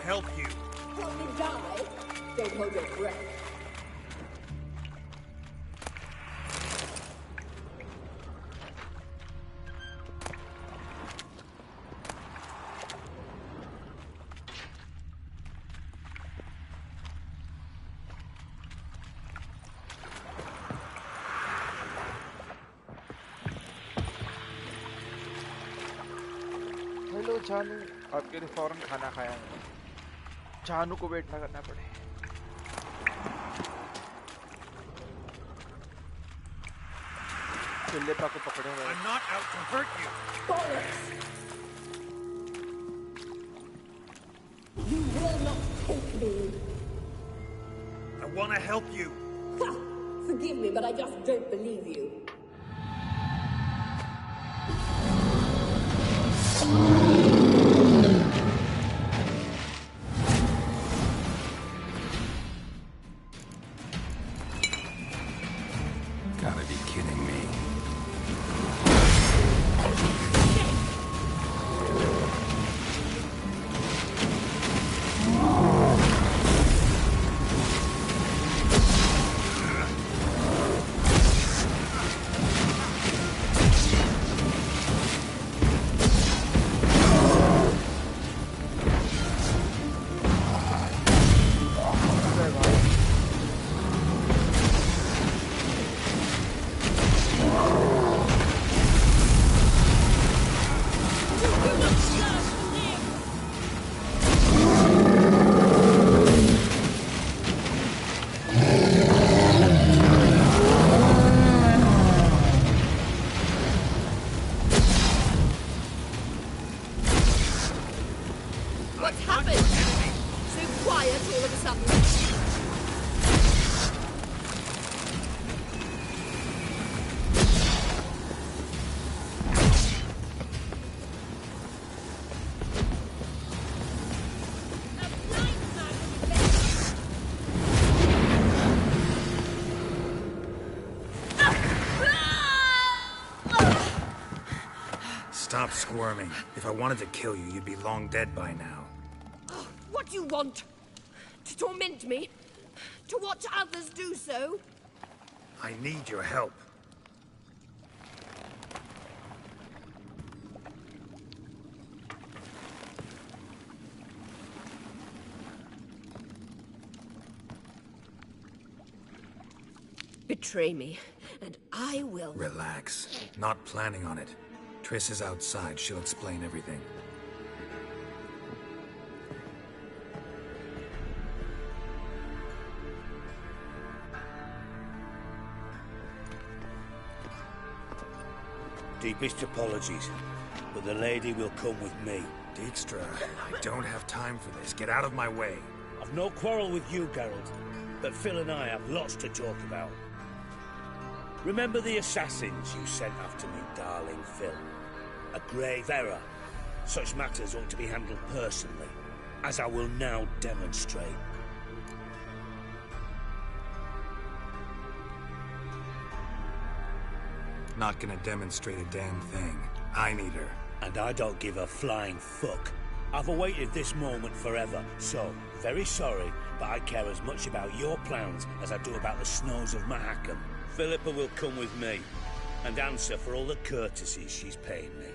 help you. Help me die? Don't hold your breath. Hello जानू, आपके लिए फौरन खाना खाया हूँ। जानू को वेट ना करना पड़े। चिल्लेपा को पकड़े हुए। I'm not out to hurt you. Bollocks! You will not take me. I want to help you. Ha! Forgive me, but I just don't believe you. Gotta be kidding me. What's happened? So quiet all of a sudden. Stop squirming. If I wanted to kill you, you'd be long dead by now. What do you want? To torment me? To watch others do so? I need your help. Betray me, and I will. Relax. Not planning on it. Triss is outside. She'll explain everything. Deepest apologies, but the lady will come with me. Dijkstra, I don't have time for this. Get out of my way. I've no quarrel with you, Geralt, but Phil and I have lots to talk about. Remember the assassins you sent after me, darling Phil? A grave error. Such matters ought to be handled personally, as I will now demonstrate. Not gonna demonstrate a damn thing. I need her. And I don't give a flying fuck. I've awaited this moment forever, so, very sorry, but I care as much about your plans as I do about the snows of Mahakam. Philippa will come with me, and answer for all the courtesies she's paying me.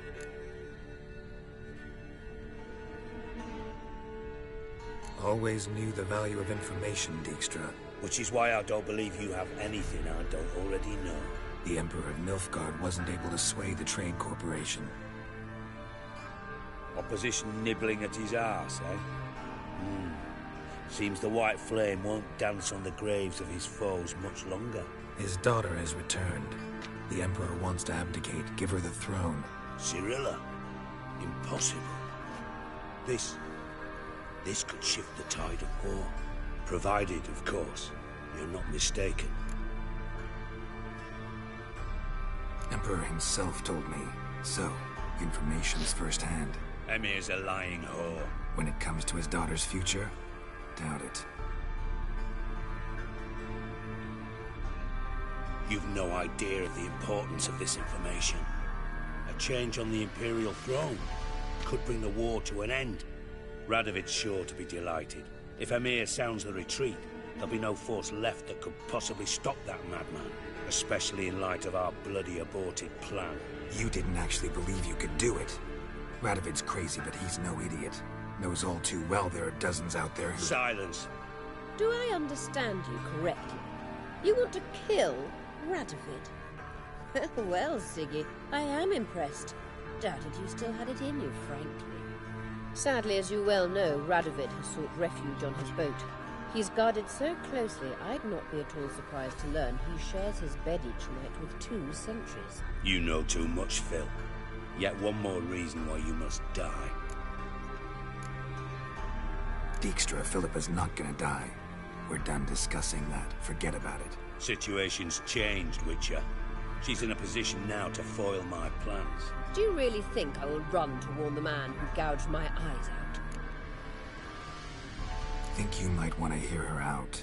Always knew the value of information, Dijkstra. Which is why I don't believe you have anything I don't already know. The Emperor of Nilfgaard wasn't able to sway the Trade Corporation. Opposition nibbling at his arse, eh? Seems the White Flame won't dance on the graves of his foes much longer. His daughter has returned. The Emperor wants to abdicate, give her the throne. Cirilla? Impossible. This could shift the tide of war. Provided, of course, you're not mistaken. Emperor himself told me. So, information's firsthand. Emir's a lying whore. When it comes to his daughter's future, doubt it. You've no idea of the importance of this information. A change on the Imperial throne could bring the war to an end. Radovid's sure to be delighted. If Emir sounds the retreat, there'll be no force left that could possibly stop that madman. Especially in light of our bloody aborted plan. You didn't actually believe you could do it. Radovid's crazy, but he's no idiot. Knows all too well there are dozens out there who... Silence. Do I understand you correctly? You want to kill Radovid? Well, Siggy, I am impressed. Doubted you still had it in you, frankly. Sadly, as you well know, Radovid has sought refuge on his boat. He's guarded so closely, I'd not be at all surprised to learn he shares his bed each night with 2 sentries. You know too much, Phil. Yet one more reason why you must die. Dijkstra, Philippa's not gonna die. We're done discussing that. Forget about it. Situation's changed, Witcher. She's in a position now to foil my plans. Do you really think I will run to warn the man who gouged my eyes out? Think you might want to hear her out.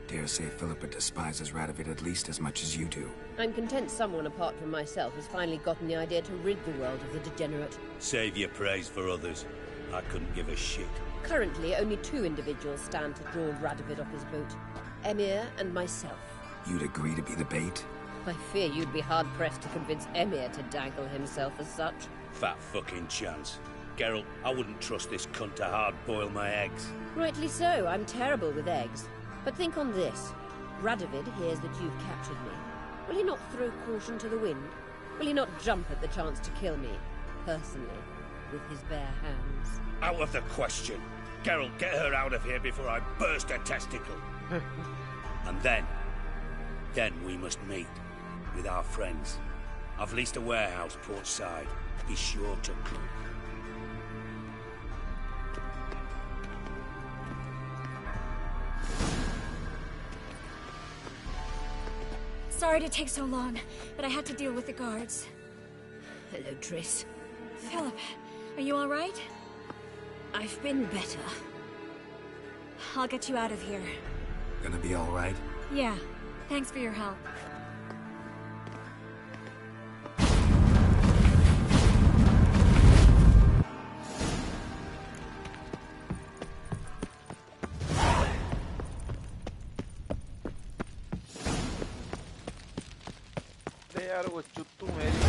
Dare say Philippa despises Radovid at least as much as you do. I'm content someone apart from myself has finally gotten the idea to rid the world of the degenerate. Save your praise for others. I couldn't give a shit. Currently, only 2 individuals stand to draw Radovid off his boat. Emir and myself. You'd agree to be the bait? I fear you'd be hard-pressed to convince Emir to dangle himself as such. Fat fucking chance. Geralt, I wouldn't trust this cunt to hard-boil my eggs. Rightly so, I'm terrible with eggs. But think on this. Radovid hears that you've captured me. Will he not throw caution to the wind? Will he not jump at the chance to kill me, personally, with his bare hands? Out of the question. Geralt, get her out of here before I burst her testicle. And then we must meet. With our friends. I've leased a warehouse port side. Be sure to come. Sorry to take so long, but I had to deal with the guards. Hello, Triss. Philip, are you all right? I've been better. I'll get you out of here. Gonna be all right? Yeah, thanks for your help. यार वो चुत्तू मेरी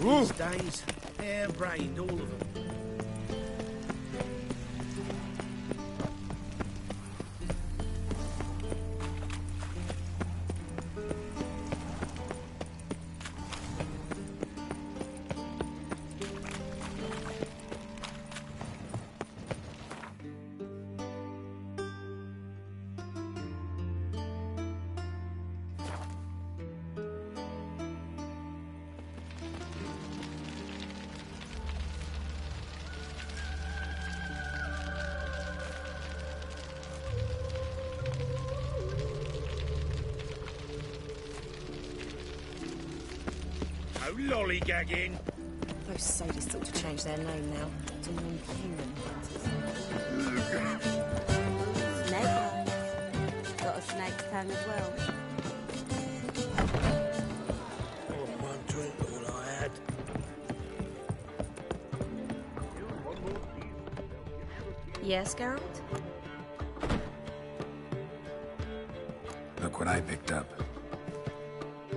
These days, hair-brained, all of them. Lollygagging. Those sadists ought to change their name now to non-human hunters. Snake eyes. Got a snake's tongue as well. Oh, one drink, all I had. Yes, Geralt? Look what I picked up.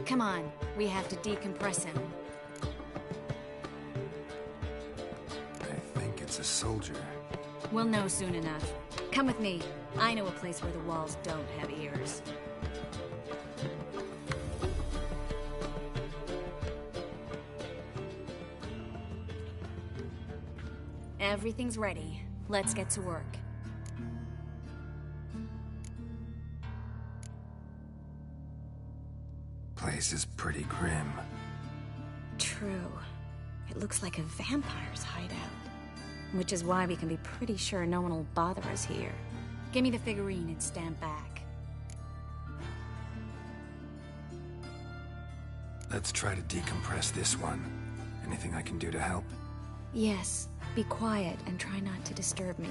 Come on, we have to decompress him. I think it's a soldier. We'll know soon enough. Come with me. I know a place where the walls don't have ears. Everything's ready. Let's get to work. Place is pretty grim. True. It looks like a vampire's hideout. Which is why we can be pretty sure no one will bother us here. Give me the figurine and stand back. Let's try to decompress this one. Anything I can do to help? Yes, be quiet and try not to disturb me.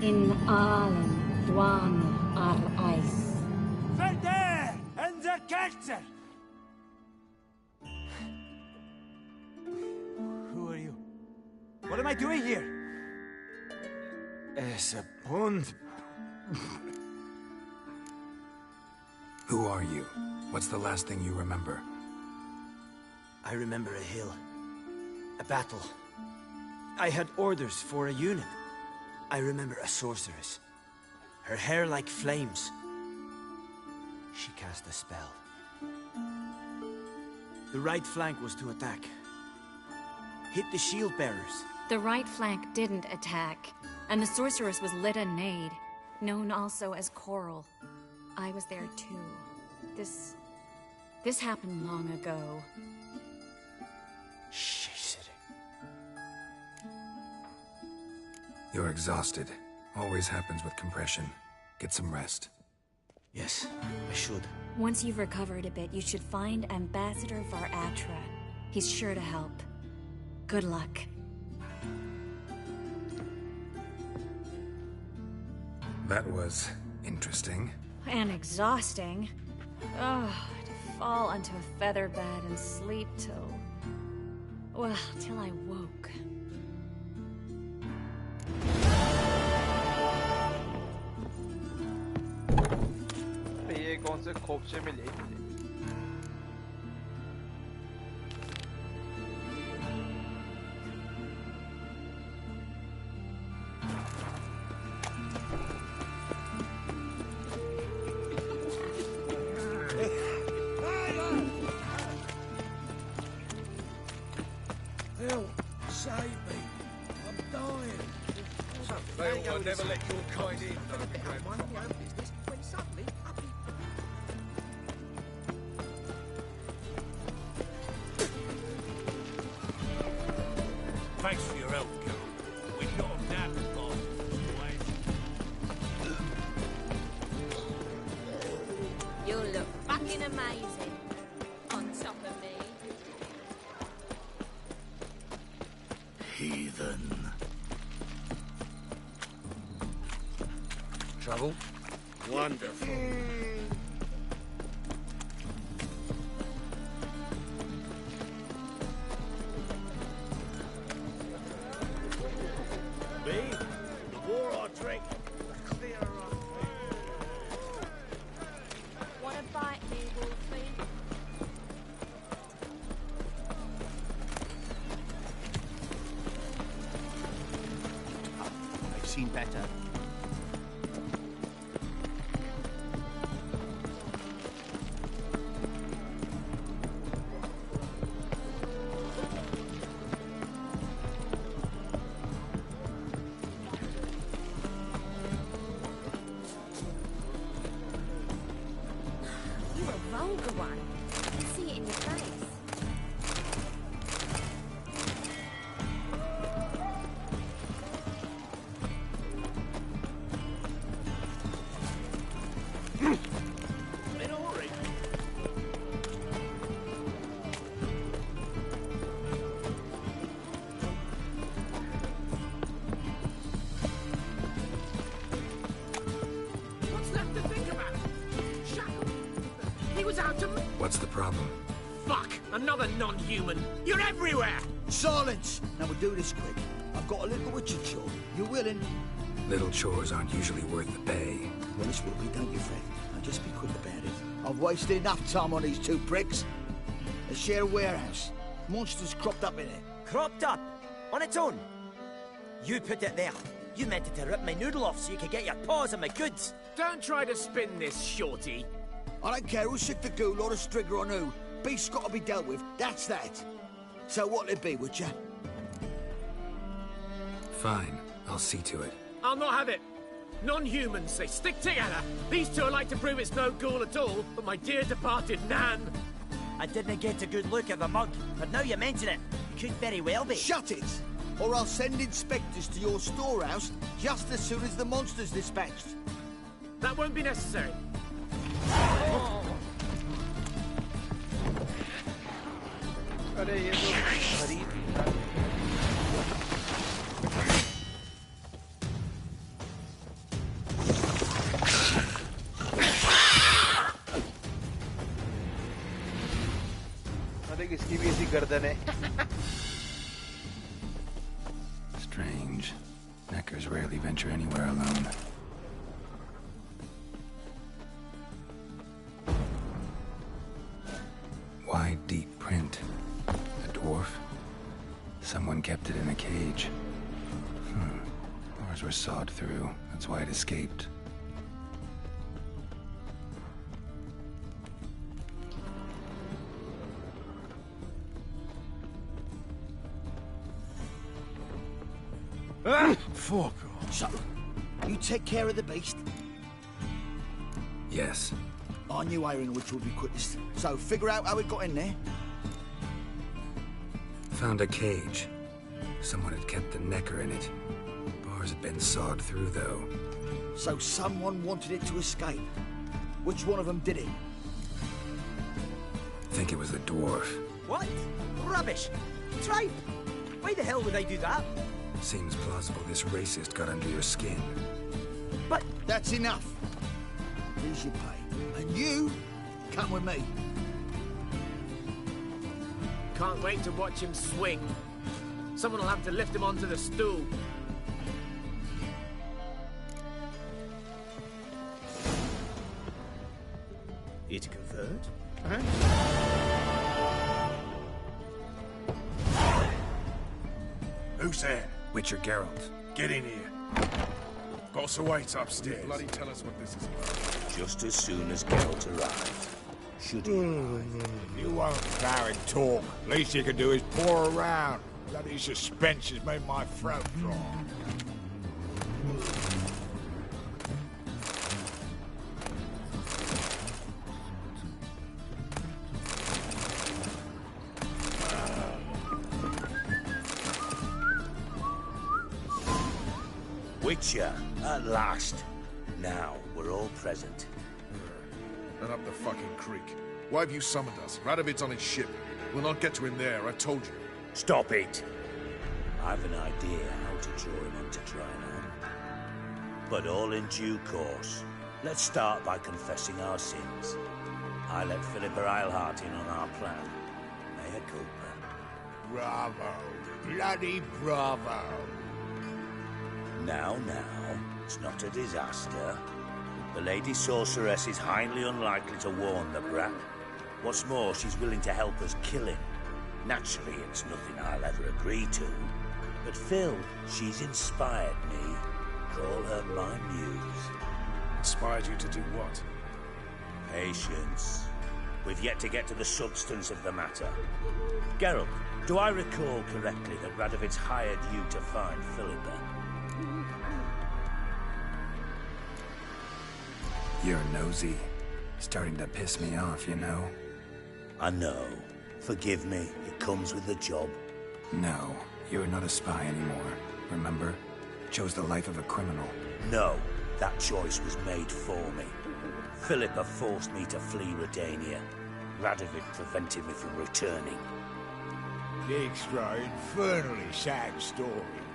In Allen, Dwan, Ice. Verde and the Kaiser! Who are you? What am I doing here? Es a pond. Who are you? What's the last thing you remember? I remember a hill. A battle. I had orders for a unit. I remember a sorceress. Her hair like flames. She cast a spell. The right flank was to attack. Hit the shield bearers. The right flank didn't attack, and the sorceress was Lyta Nade, known also as Coral. I was there too. This happened long ago. Shit. You're exhausted. Always happens with compression. Get some rest. Yes, I should. Once you've recovered a bit, you should find Ambassador Varatra. He's sure to help. Good luck. That was interesting. And exhausting. Oh, to fall onto a feather bed and sleep till... well, till I woke. ये कौन से खोपचे में ले Help! Save me! I'm dying! I'll never let your kind in. Thanks for your help, Carol. We got him down to You look fucking amazing. On top of me. Heathen. Trouble? Wonderful. Me? The more I drink, the clearer I feel. Wanna bite me, Wolfie? I've seen better. You a vulgar one. I can see it in your face. In a hurry. What's left to think about? Shut up. He was out to... What's the problem? Fuck! Another non-human! You're everywhere! Silence! Now we'll do this quick. I've got a little witcher chore. You willing? Little chores aren't usually worth the pay. Well, this will be, don't you, Fred? Now just be quick about it. I've wasted enough time on these two pricks. They share a warehouse. Monsters cropped up in it. Cropped up? On its own? You put it there. You meant it to rip my noodle off so you could get your paws on my goods. Don't try to spin this, shorty. I don't care who's sick the ghoul or the strigger on who. Beast's got to be dealt with. That's that. So what'll it be, would ya? Fine. I'll see to it. I'll not have it. Non-humans, they stick together. These two are like to prove it's no ghoul at all, but my dear departed Nan. I didn't get a good look at the mug, but now you mention it, could very well be. Shut it! Or I'll send inspectors to your storehouse just as soon as the monster's dispatched. That won't be necessary. अरे ये तो खरीद अरे किसकी भी ऐसी गर्दन है Strange. Neckers rarely venture anywhere alone. Wide, deep print. A dwarf? Someone kept it in a cage. Doors were sawed through. That's why it escaped. Fuck off. So, you take care of the beast? Yes. I knew airing which would be quickest. So, figure out how it got in there. Found a cage. Someone had kept the necker in it. Bars had been sawed through, though. So someone wanted it to escape. Which one of them did it? Think it was the dwarf. What? Rubbish! Tripe! Why the hell would they do that? Seems plausible this racist got under your skin. But that's enough. Here's your pay. And you, come with me. Can't wait to watch him swing. Someone will have to lift him onto the stool. Here to convert? Who's there? Witcher Geralt. Get in here. Boss awaits upstairs. Bloody tell us what this is about. Just as soon as Geralt arrived. Should he arrive? You won't plow and talk. Least you can do is pour around. Bloody suspense has made my throat dry. Witcher, at last. Now, we're all present. And up the fucking creek. Why have you summoned us? Radovid's on his ship. We'll not get to him there, I told you. Stop it! I've an idea how to draw him onto Trinon. But all in due course. Let's start by confessing our sins. I let Philippa Eilhart in on our plan. Mea culpa. Bravo. Bloody bravo. Now, it's not a disaster. The Lady Sorceress is highly unlikely to warn the brat. What's more, she's willing to help us kill him. Naturally, it's nothing I'll ever agree to. But Phil, she's inspired me. Call her my muse. Inspired you to do what? Patience. We've yet to get to the substance of the matter. Geralt, do I recall correctly that Radovid's hired you to find Philippa? You're nosy. Starting to piss me off, you know. I know. Forgive me. It comes with the job. No, you're not a spy anymore. Remember? Chose the life of a criminal. No, that choice was made for me. Philippa forced me to flee Redania. Radovid prevented me from returning. The extra infernally sad story.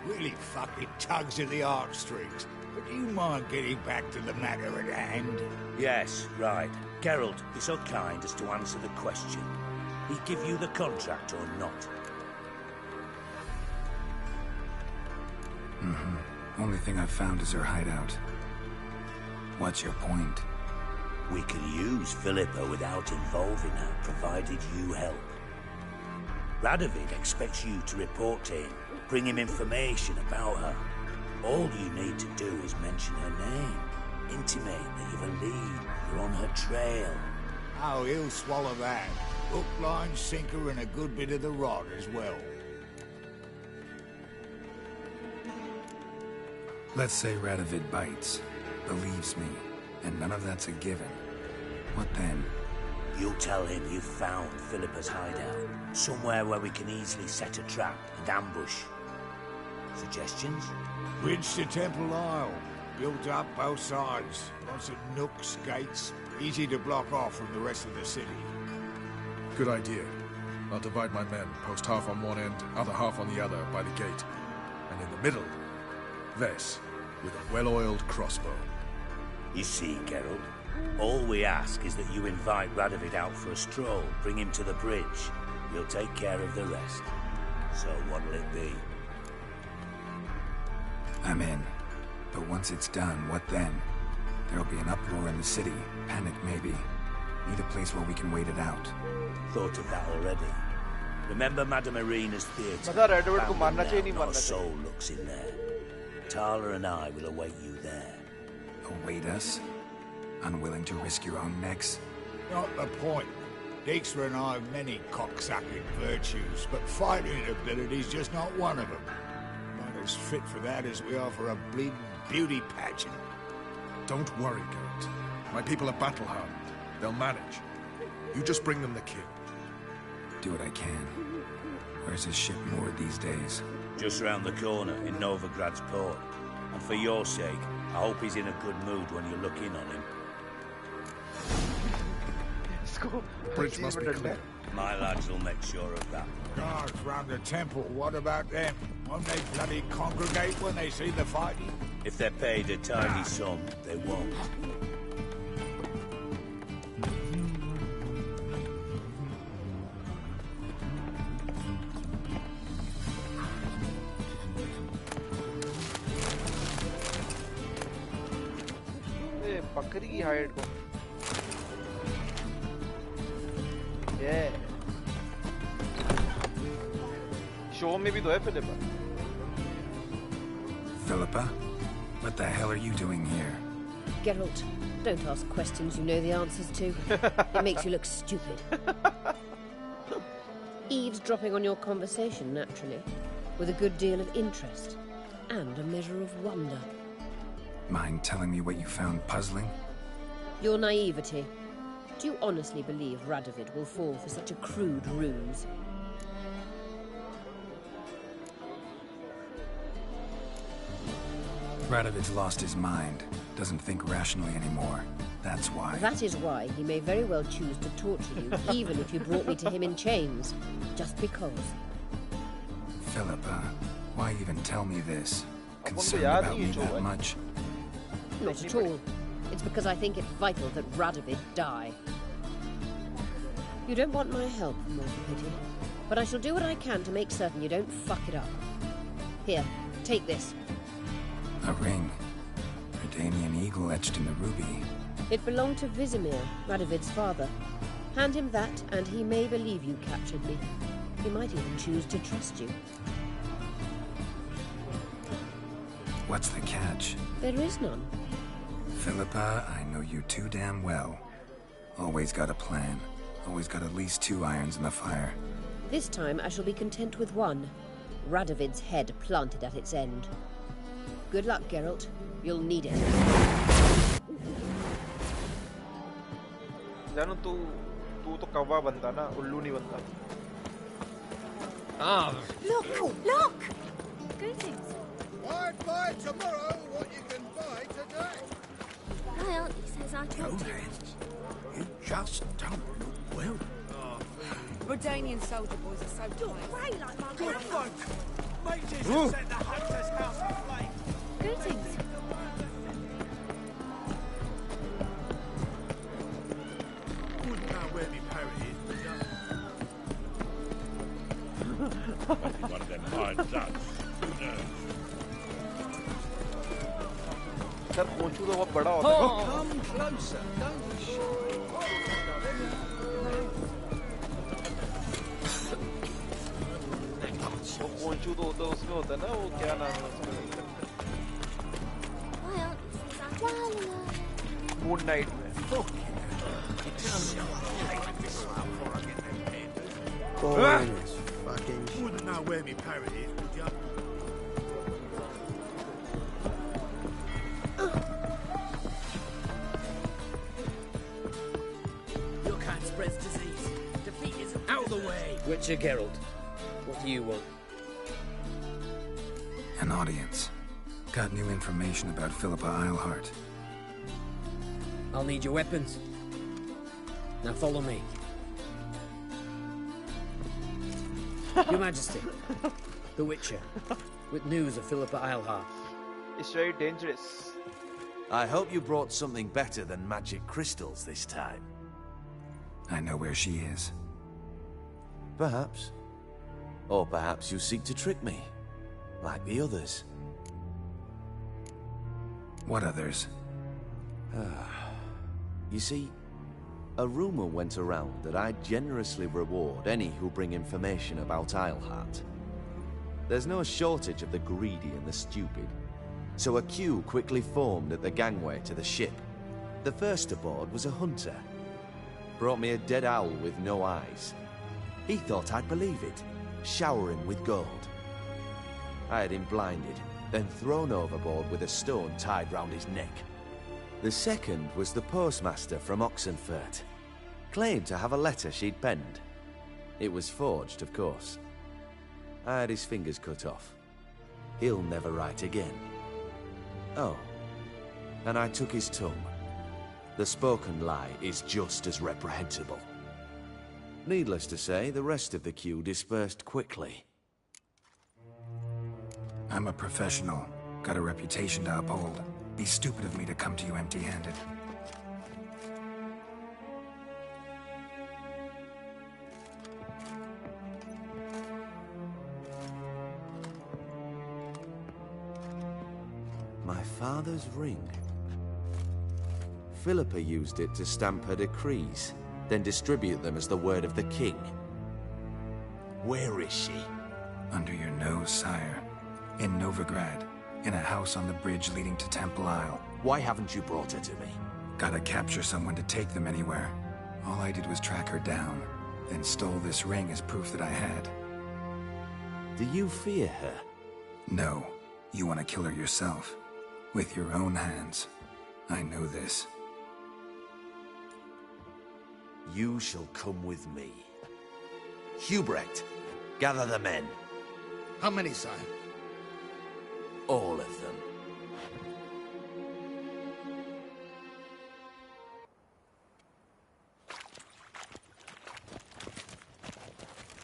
Really fucking tugs at the heartstrings. But do you mind getting back to the matter at hand? Yes, right. Geralt, be so kind as to answer the question. He give you the contract or not? Only thing I've found is her hideout. What's your point? We can use Philippa without involving her, provided you help. Radovid expects you to report to him, bring him information about her. All you need to do is mention her name. Intimate that you've a lead, you're on her trail. Oh, he'll swallow that. Hook, line, sinker, and a good bit of the rod as well. Let's say Radovid bites, believes me, and none of that's a given. What then? You'll tell him you found Philippa's hideout. Somewhere where we can easily set a trap and ambush. Suggestions? Bridge to Temple Isle. Built up both sides. Lots of nooks, gates. Easy to block off from the rest of the city. Good idea. I'll divide my men, post half on one end, other half on the other, by the gate. And in the middle, Vess, with a well-oiled crossbow. You see, Geralt, all we ask is that you invite Radovid out for a stroll, bring him to the bridge. We'll take care of the rest. So what'll it be? I'm in. But once it's done, what then? There'll be an uproar in the city. Panic, maybe. Need a place where we can wait it out. Thought of that already. Remember Madame Irina's theatre? Not a soul looks in there. Tala and I will await you there. Await us? Unwilling to risk your own necks? Not the point. Dijkstra and I have many cocksucking virtues, but fighting ability's just not one of them. Not as fit for that as we are for a bleeding beauty pageant. Don't worry, Geralt. My people are battle-hardened. They'll manage. You just bring them the king. Do what I can. Where's his ship moored these days? Just round the corner, in Novigrad's port. And for your sake, I hope he's in a good mood when you look in on him. Bridge must be clear. My lads will make sure of that. Guards round the temple, what about them? Won't they bloody congregate when they see the fighting? If they're paid a tidy sum, they won't. बकरी की height को ये show में भी तो है Philippa. Philippa? What the hell are you doing here? Geralt, don't ask questions you know the answers to. It makes you look stupid. Eavesdropping on your conversation, naturally, with a good deal of interest and a measure of wonder. Mind telling me what you found puzzling? Your naivety. Do you honestly believe Radovid will fall for such a crude ruse? Radovid's lost his mind. Doesn't think rationally anymore. That's why. That is why he may very well choose to torture you, even if you brought me to him in chains. Just because. Philippa, why even tell me this? Concerned about me that much? Not at all. It's because I think it vital that Radovid die. You don't want my help, more pity. But I shall do what I can to make certain you don't fuck it up. Here, take this. A ring. Redanian eagle etched in the ruby. It belonged to Vizimir, Radovid's father. Hand him that, and he may believe you captured me. He might even choose to trust you. What's the catch? There is none. Philippa, I know you too damn well. Always got a plan. Always got at least 2 irons in the fire. This time I shall be content with one. Radovid's head planted at its end. Good luck, Geralt. You'll need it. जानो तू तो कौवा बनता ना, उल्लू नहीं बनता. Look! Greetings. I'd buy tomorrow what you can buy today. My auntie says I talk to her. You just don't look well. Redanian soldier boys are so tight. Grey like my Good grandma. folk. Mages have set the hunter's house aflame. Greetings. Wouldn't know where me parrot is, but One of them hired ducks. Who knows? Sir कोंचू तो बहुत बड़ा होता है. come closer. Don't be shy. वो कोंचू तो होता है, उसमें होता है ना, वो क्या नाम है उसका? My auntie says I talk to her. Moon night में. Wouldn't know where me parrot is, would ya? Witcher Geralt, what do you want? An audience. Got new information about Philippa Eilhart. I'll need your weapons. Now follow me. Your Majesty, the Witcher, with news of Philippa Eilhart. It's very dangerous. I hope you brought something better than magic crystals this time. I know where she is. Perhaps. Or perhaps you seek to trick me, like the others. What others? You see, a rumor went around that I generously reward any who bring information about Eilhart. There's no shortage of the greedy and the stupid, so a queue quickly formed at the gangway to the ship. The first aboard was a hunter. Brought me a dead owl with no eyes. He thought I'd believe it, showering with gold. I had him blinded, then thrown overboard with a stone tied round his neck. The second was the postmaster from Oxenfurt. Claimed to have a letter she'd penned. It was forged, of course. I had his fingers cut off. He'll never write again. Oh, and I took his tongue. The spoken lie is just as reprehensible. Needless to say, the rest of the queue dispersed quickly. I'm a professional. Got a reputation to uphold. Be stupid of me to come to you empty-handed. My father's ring. Philippa used it to stamp her decrees, then distribute them as the word of the king. Where is she? Under your nose, sire. In Novigrad. In a house on the bridge leading to Temple Isle. Why haven't you brought her to me? Gotta capture someone to take them anywhere. All I did was track her down, then stole this ring as proof that I had. Do you fear her? No. You want to kill her yourself. With your own hands. I know this. You shall come with me. Hubrecht, gather the men. How many, sire? All of them.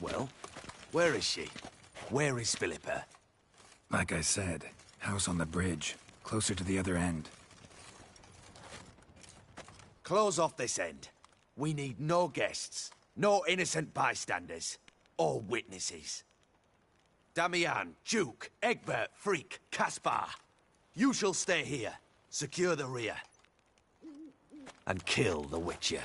Well, where is she? Where is Philippa? Like I said, house on the bridge, closer to the other end. Close off this end. We need no guests, no innocent bystanders, or witnesses. Damian, Duke, Egbert, Freak, Caspar. You shall stay here, secure the rear, and kill the Witcher.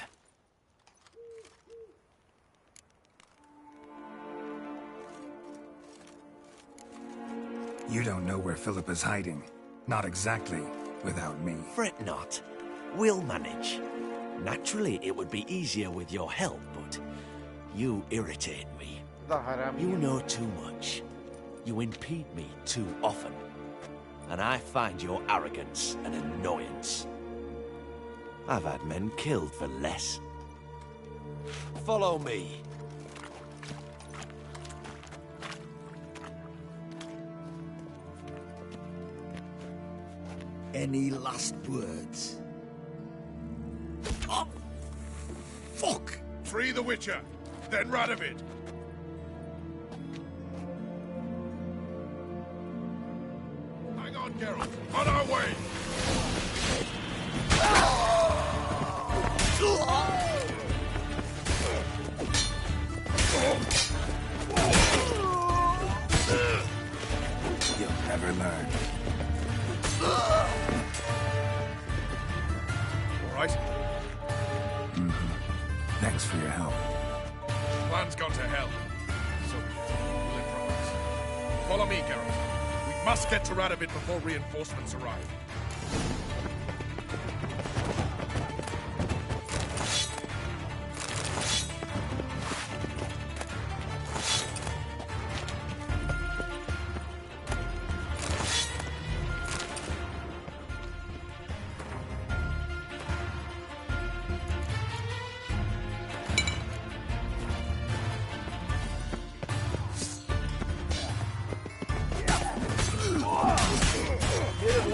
You don't know where Philippa's hiding. Not exactly, without me. Fret not. We'll manage. Naturally, it would be easier with your help, but you irritate me. You know too much. You impede me too often. And I find your arrogance an annoyance. I've had men killed for less. Follow me. Any last words? Oh, fuck! Free the Witcher, then Radovid. Hang on, Geralt. On our way! You'll never learn. All right? Thanks for your help. Plan's gone to hell. So be it. We'll improvise. Follow me, Geralt. We must get to Radovid before reinforcements arrive.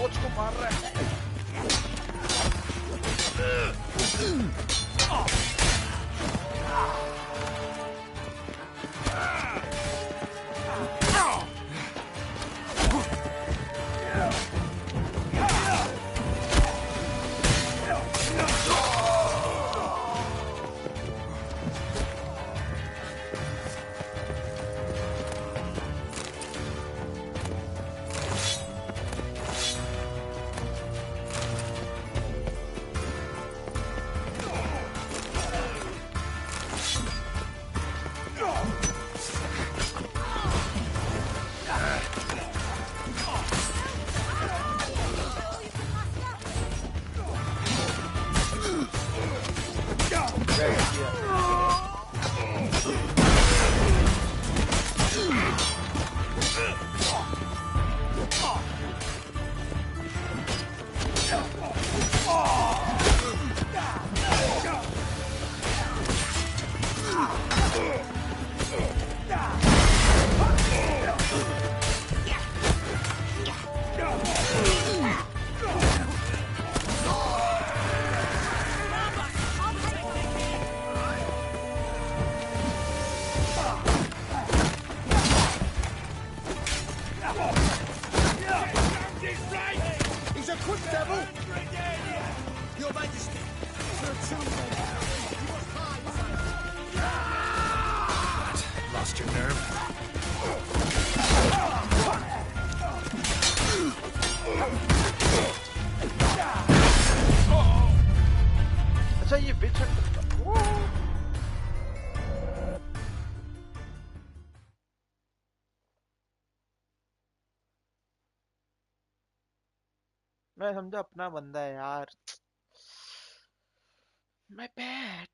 Coach को मार रहा है। मैं समझा अपना बंदा है यार। My bad.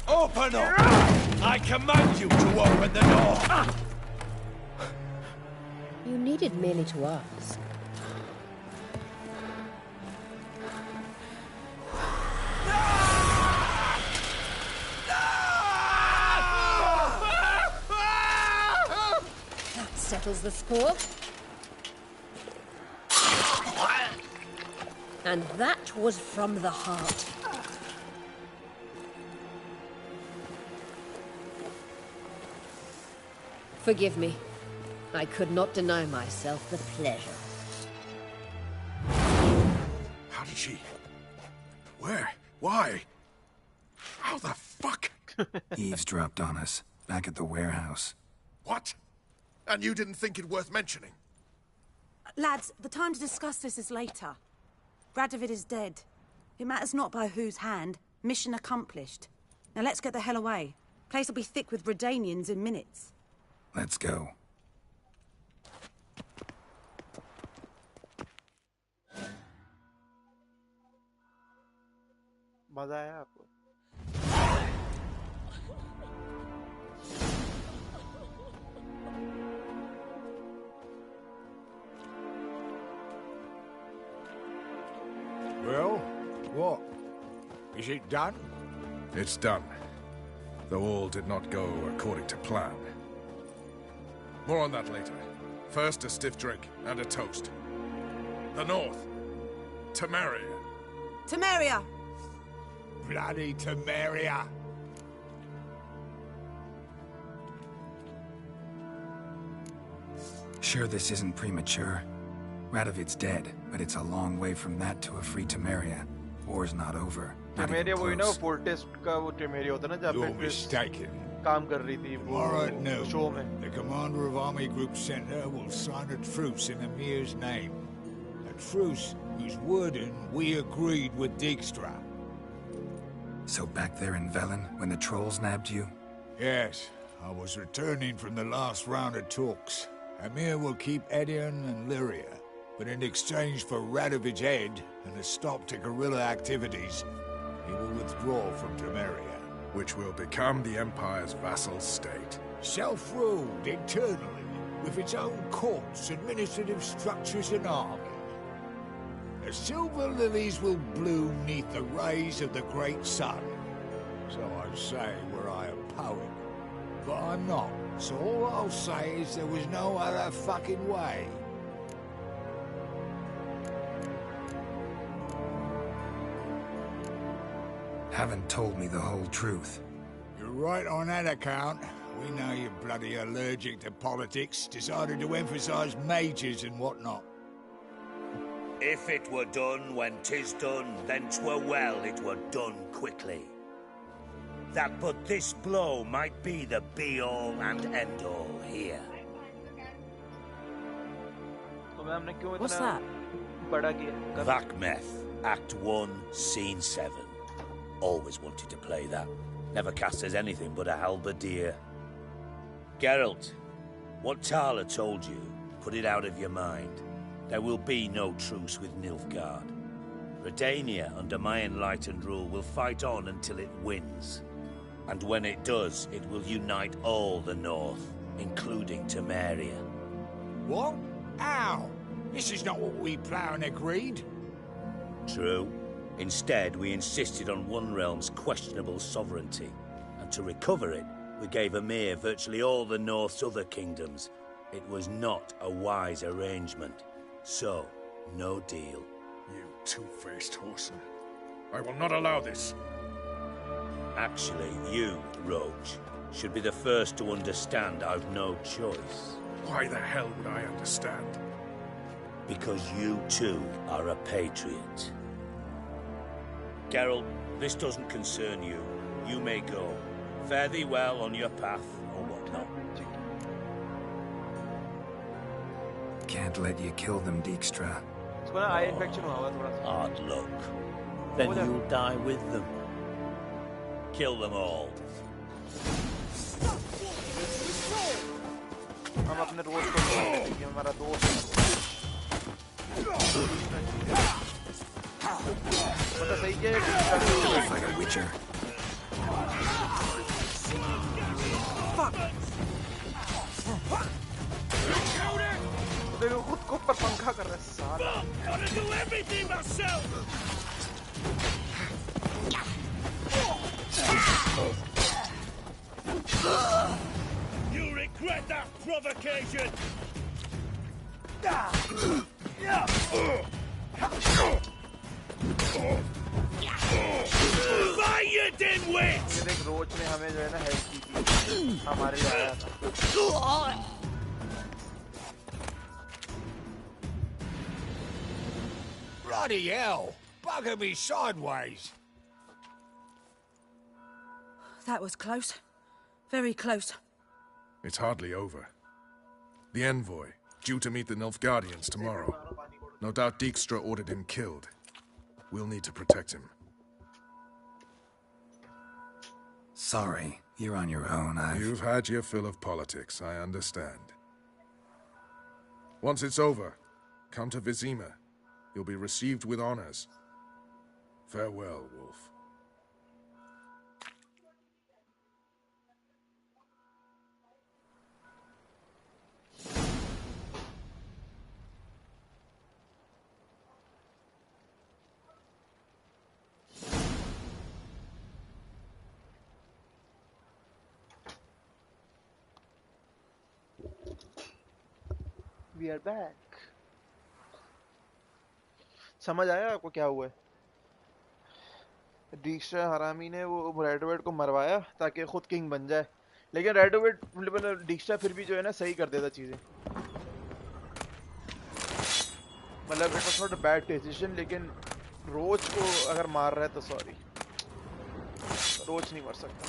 Open up! I command you to open the door! You needed merely to ask. That settles the score. And that was from the heart. Forgive me. I could not deny myself the pleasure. How did she... Where? Why? How the fuck? Eavesdropped on us, back at the warehouse. What? And you didn't think it worth mentioning? Lads, the time to discuss this is later. Radovid is dead. It matters not by whose hand. Mission accomplished. Now let's get the hell away. Place will be thick with Redanians in minutes. Let's go. मजा आया आपको? Well, what? Is it done? It's done. Though all did not go according to plan. More on that later. First, a stiff drink and a toast. The North. Temeria. Temeria! Bloody Temeria! Sure this isn't premature? Radovid's dead, but it's a long way from that to a free Temeria. War's not over. Not even टेमेरिया वही ना close. फोर्टेस्ट का वो टेमेरिया होता है ना जहाँ You're पे tris mistaken. काम कर रही थी Tomorrow at वो noon, शो में. the commander of Army Group Center will sign a truce in Emir's name. A truce whose wording we agreed with Dijkstra. So back there in Velen, when the trolls nabbed you? Yes, I was returning from the last round of talks. Emir will keep Edion and Lyria, but in exchange for Radovid's head and a stop to guerrilla activities, he will withdraw from Temeria. Which will become the Empire's vassal state. Self-ruled internally, with its own courts, administrative structures and army. The silver lilies will bloom neath the rays of the great sun. So I'd say were I a poet. But I'm not, so all I'll say is there was no other fucking way. Haven't told me the whole truth. You're right on that account. We know you're bloody allergic to politics, decided to emphasize majors and whatnot. If it were done when 'tis done, then 'twere well it were done quickly. That but this blow might be the be-all and end-all here. What's that? Vakmeth, Act 1, Scene 7. Always wanted to play that. Never cast as anything but a halberdier. Geralt, what Tala told you, put it out of your mind. There will be no truce with Nilfgaard. Redania, under my enlightened rule, will fight on until it wins. And when it does, it will unite all the North, including Temeria. What? How? This is not what we planned and agreed. True. Instead, we insisted on one realm's questionable sovereignty. And to recover it, we gave Emir virtually all the North's other kingdoms. It was not a wise arrangement. So, no deal. You two-faced horseman. I will not allow this. Actually, you, Roach, should be the first to understand I've no choice. Why the hell would I understand? Because you, too, are a patriot. Geralt, this doesn't concern you. You may go. Fare thee well on your path, or whatnot. Can't let you kill them, Dijkstra. Hard luck. Then you'll die with them. Kill them all. हम अपने रोज को ये हमारा दोस्त पता सही क्या है like a witcher. देखो खुद को ऊपर पंखा कर रहा है साला Gotta do everything myself. You regret that provocation. Fight, you dimwit! ये देख रोज ने हमें जो है ना हेल्प की थी हमारे लिए आया था Bloody hell! Bugger me sideways! That was close. Very close. It's hardly over. The envoy, due to meet the Nilfgaardians tomorrow. No doubt Dijkstra ordered him killed. We'll need to protect him. Sorry, you're on your own. You've had your fill of politics, I understand. Once it's over, come to Vizima. You'll be received with honors. Farewell, Wolf. We are back. समझ आया आपको क्या हुआ है? डिक्स्ट्रा हरामी ने वो रेडवेड को मरवाया ताकि खुद किंग बन जाए, लेकिन रेडवेड मतलब डिक्स्ट्रा फिर भी जो है ना सही कर देता चीजें. मतलब it was not a bad decision, लेकिन रोज को अगर मार रहा है तो सॉरी, रोज नहीं मर सकता.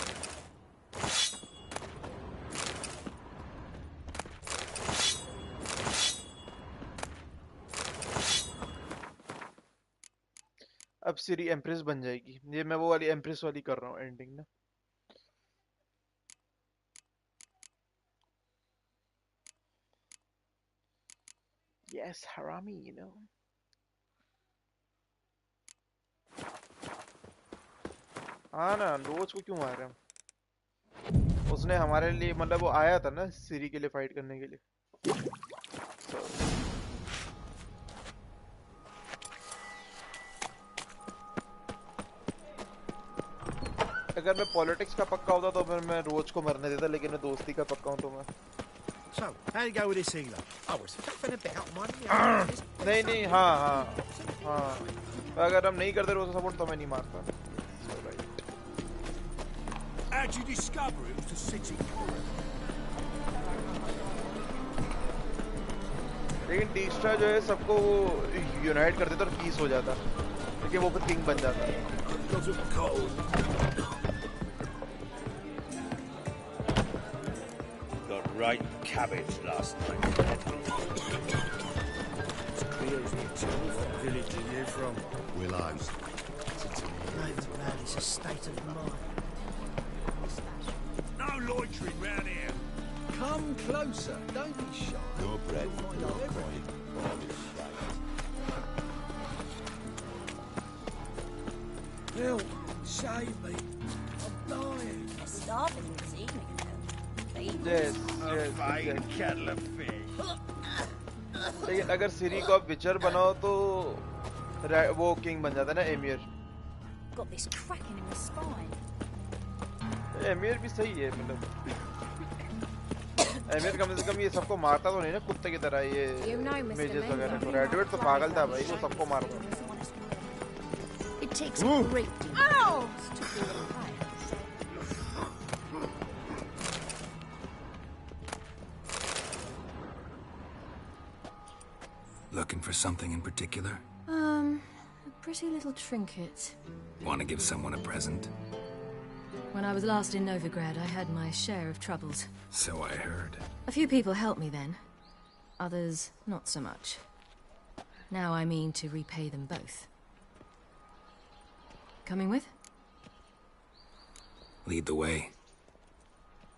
अब सिरी एम्प्रेस बन जाएगी. ये मैं वो वाली एम्प्रेस वाली कर रहा हूँ एंडिंग ना. Yes, harami, you know. हाँ ना, रोज को क्यों मार रहे हम? उसने हमारे लिए मतलब वो आया था ना सिरी के लिए फाइट करने के लिए. अगर मैं पॉलिटिक्स का पक्का होता तो फिर मैं रोज को मरने देता, लेकिन मैं दोस्ती का पक्का हूँ तो मैं. So, how do you go with this healer? Oh, it's something about money. नहीं, हाँ. अगर हम नहीं करते रोज सपोर्ट तो मैं नहीं मारता. How did you discover it was the city? लेकिन डिक्स्ट्रा जो है सबको यूनाइट कर देता और पीस हो जाता, लेकिन वो फिर किंग बन जाता. Got right cabbage last night. It's clear as the eternal. What village are you from? Willows. Ravenland is a state of mind. No loitering round here. Come closer, don't be shy. Your bread, your coin, all is shite. Help! Save me! I'm dying! You're starving this evening, though. Yes. Kettle of fish. लेकिन अगर सिरी को आप विचर बनाओ तो वो king बन जाता है ना एमियर. Got this cracking in the spine. एमियर भी सही है, मतलब एमियर कम से कम ये सबको मारता तो नहीं ना कुत्ते की तरह. ये मेजेस वगैरह को रेडवेड तो पागल था भाई, वो सबको मारता. It takes a great deal of force to build a fire. Looking for something in particular? A pretty little trinket. Want to give someone a present? When I was last in Novigrad, I had my share of troubles. So I heard. A few people helped me then. Others, not so much. Now I mean to repay them both. Coming with? Lead the way.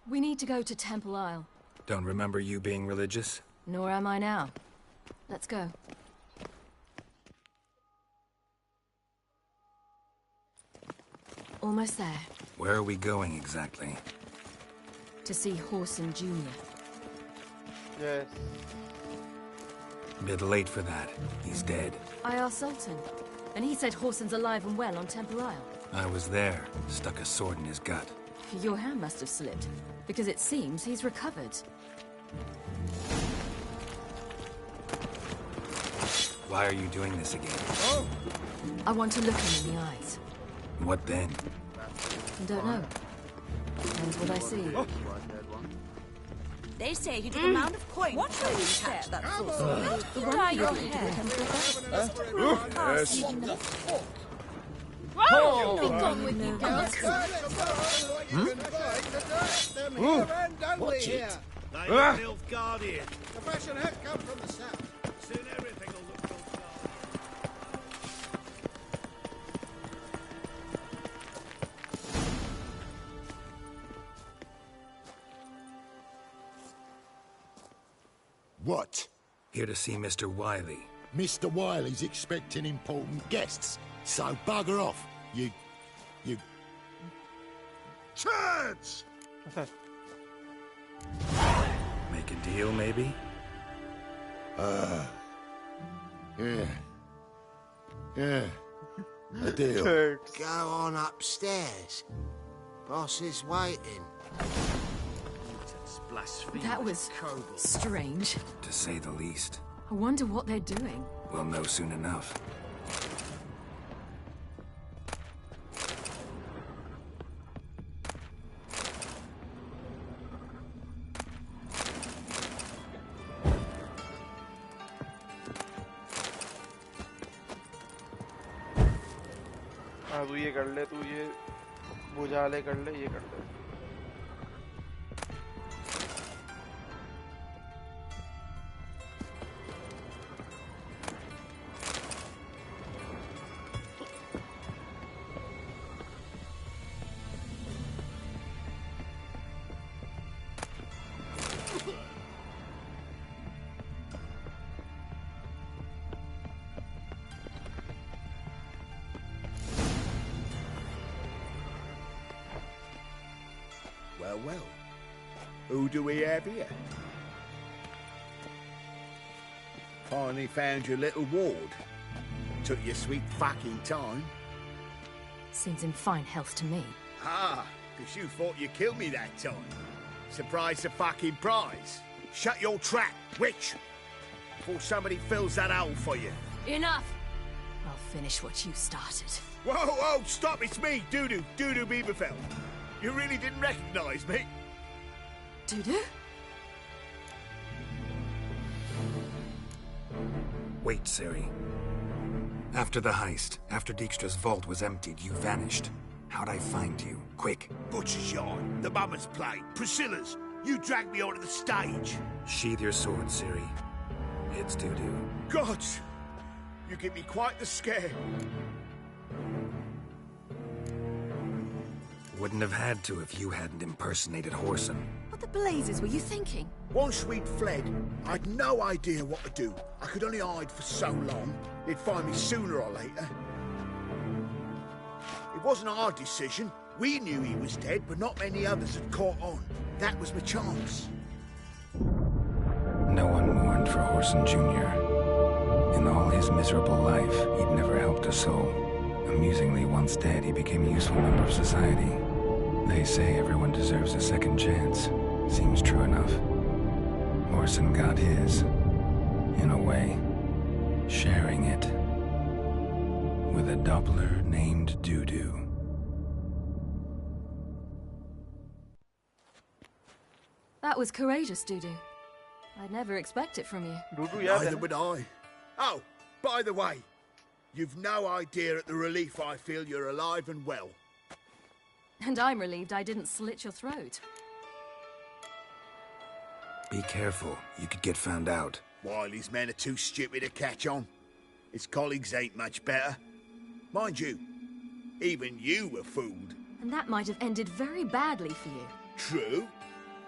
We need to go to Temple Isle. Don't remember you being religious? Nor am I now. Let's go. Almost there. Where are we going exactly? To see Horson Jr. Yes. Bit late for that. He's dead. I asked Sultan, and he said Horson's alive and well on Temple Isle. I was there. Stuck a sword in his gut. Your hand must have slipped, because it seems he's recovered. Why are you doing this again? Oh! I want to look him in the eyes. What then? Don't know. Depends what I see. They say you took a mound of coin. What shall we catch that sorcerer? Dye your hair. Yes. Be gone with you, girls. Watch it. Like the Filth Guardian. The fresh and hurt come from the south. Soon everything will look Filth Guardian. What? Here to see Mr. Wiley. Mr. Wiley's expecting important guests, so bugger off, you... Turds! Make a deal, maybe? Yeah. A deal. Go on upstairs. Boss is waiting. That was strange. To say the least. I wonder what they're doing. We'll know soon enough. हाँ तू ये कर ले, तू ये बुझाले कर ले, ये कर ले. Well. Who do we have here? Finally found your little ward. Took your sweet fucking time. Seems in fine health to me. Ah, because you thought you killed me that time. Surprise the fucking prize. Shut your trap, witch! Before somebody fills that hole for you. Enough! I'll finish what you started. Whoa, stop, it's me, Dudu Bieberfeld. You really didn't recognize me? Dudu? Wait, Ciri. After the heist, after Dijkstra's vault was emptied, you vanished. How'd I find you? Quick. Butcher's Yard, the Mama's Plate, Priscilla's. You dragged me onto the stage. Sheathe your sword, Ciri. It's Dudu. God! You give me quite the scare. Wouldn't have had to if you hadn't impersonated Whoreson. What the blazes were you thinking? Once we'd fled, I'd no idea what to do. I could only hide for so long. They'd find me sooner or later. It wasn't our decision. We knew he was dead, but not many others had caught on. That was my chance. No one mourned for Whoreson Jr. In all his miserable life, he'd never helped a soul. Amusingly, once dead, he became a useful member of society. They say everyone deserves a second chance. Seems true enough. Whoreson got his, in a way, sharing it with a Doppler named Dudu. That was courageous, Dudu. I'd never expect it from you. Neither would I. Oh, by the way, you've no idea at the relief I feel you're alive and well. And I'm relieved I didn't slit your throat. Be careful. You could get found out. Wiley's men are too stupid to catch on. His colleagues ain't much better. Mind you, even you were fooled. And that might have ended very badly for you. True.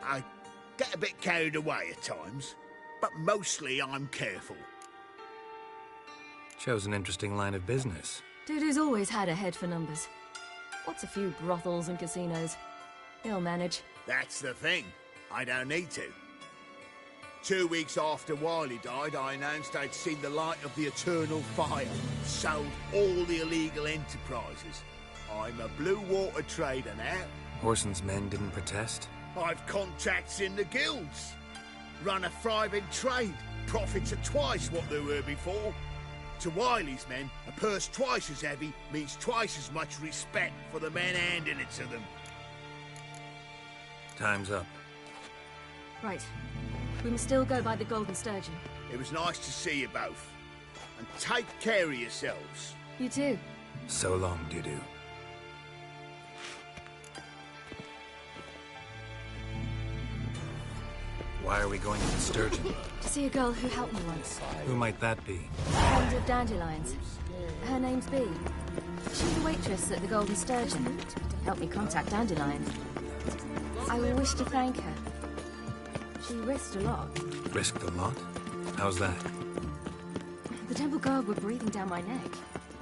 I get a bit carried away at times, but mostly I'm careful. Shows an interesting line of business. Dudu's always had a head for numbers. What's a few brothels and casinos? He'll manage. That's the thing. I don't need to. 2 weeks after Wiley died, I announced I'd seen the light of the eternal fire. Sold all the illegal enterprises. I'm a blue water trader now. Whoreson's men didn't protest? I've contacts in the guilds. Run a thriving trade. Profits are twice what they were before. To Wiley's men, a purse twice as heavy means twice as much respect for the men handing it to them. Time's up. Right. We must still go by the Golden Sturgeon. It was nice to see you both. And take care of yourselves. You too. So long, Dudu. Why are we going to the Sturgeon? To see a girl who helped me once. Who might that be? Friend of Dandelion's. Her name's Bee. She's a waitress at the Golden Sturgeon. Helped me contact Dandelion. I wish to thank her. She risked a lot. Risked a lot? How's that? The temple guard were breathing down my neck.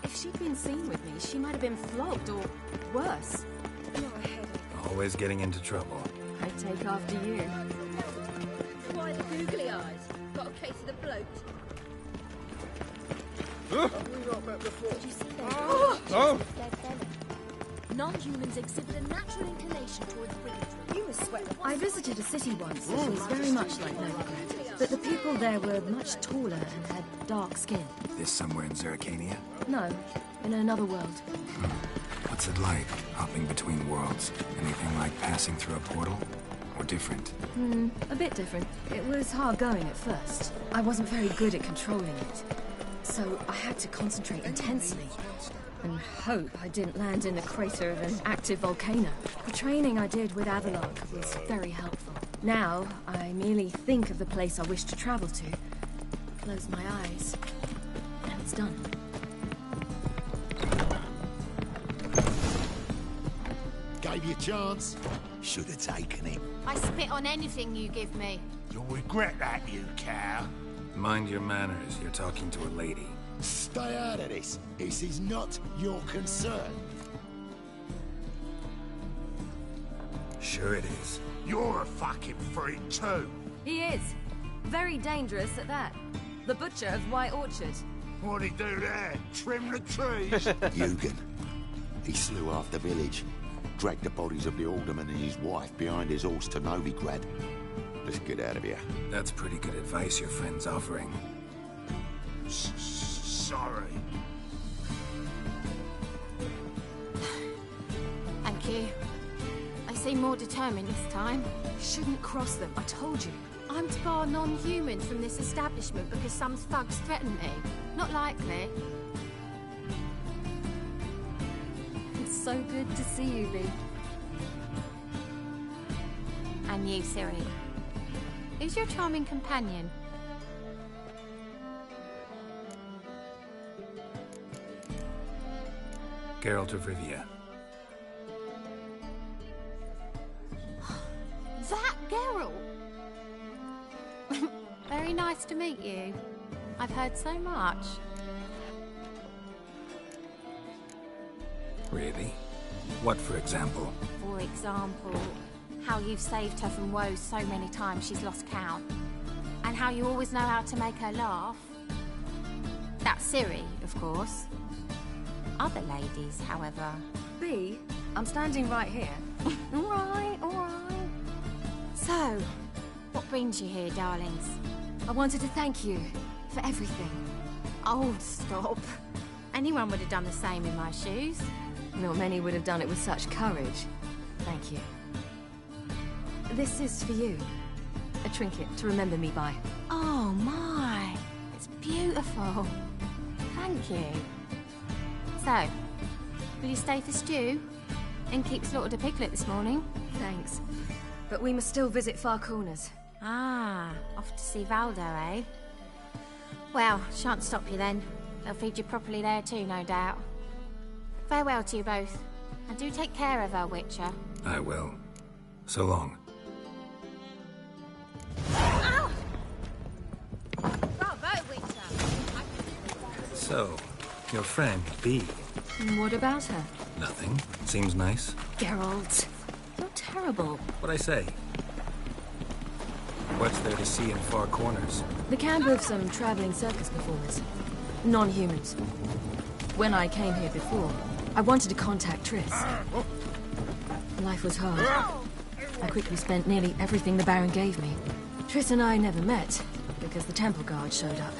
If she'd been seen with me, she might have been flogged or worse. Always getting into trouble. I take after you. Why the googly eyes? Got a case of the bloat? Oh! Non-humans exhibit a natural inclination towards bigotry. You were sweating. I visited a city once that was very much like Novigrad, but the people there were much taller and had dark skin. This somewhere in Zeracania? No, in another world. What's it like, hopping between worlds? Anything like passing through a portal? Or different? A bit different. It was hard going at first. I wasn't very good at controlling it. So I had to concentrate intensely. And hope I didn't land in the crater of an active volcano. The training I did with Avalok was very helpful. Now, I merely think of the place I wish to travel to, close my eyes, and it's done. Gave you a chance. Should have taken him. I spit on anything you give me. You'll regret that, you cow. Mind your manners, you're talking to a lady. Stay out of this. This is not your concern. Sure it is. You're a fucking freak too. He is. Very dangerous at that. The butcher of White Orchard. What'd he do there? Trim the trees? Eugen. He slew half the village. Dragged the bodies of the alderman and his wife behind his horse to Novigrad. Let's get out of here. That's pretty good advice your friend's offering. Sorry. Thank you. They seem more determined this time. Shouldn't cross them, I told you. I'm to bar non-humans from this establishment because some thugs threaten me. Not likely. It's so good to see you, Bee. And you, Ciri. Who's your charming companion? Geralt of Rivia. That Geralt! Very nice to meet you. I've heard so much. Really? What, for example? For example, how you've saved her from woes so many times she's lost count. And how you always know how to make her laugh. That's Ciri, of course. Other ladies, however... Bee, I'm standing right here. All right, all right. So, what brings you here, darlings? I wanted to thank you for everything. Oh, stop. Anyone would have done the same in my shoes. Not many would have done it with such courage. Thank you. This is for you. A trinket to remember me by. Oh, my. It's beautiful. Thank you. So, will you stay for stew? And keep slaughtered a piglet this morning? Thanks. But we must still visit Far Corners. Ah, off to see Valdo, eh? Well, shan't stop you then. They'll feed you properly there too, no doubt. Farewell to you both. And do take care of her, Witcher. I will. So long. Ow! Bravo, Witcher! So, your friend, Bee. What about her? Nothing. Seems nice. Geralt, you're terrible. What'd I say? What's there to see in Far Corners? The camp of some traveling circus performers. Non-humans. When I came here before, I wanted to contact Triss. Life was hard. I quickly spent nearly everything the Baron gave me. Triss and I never met, because the temple guard showed up.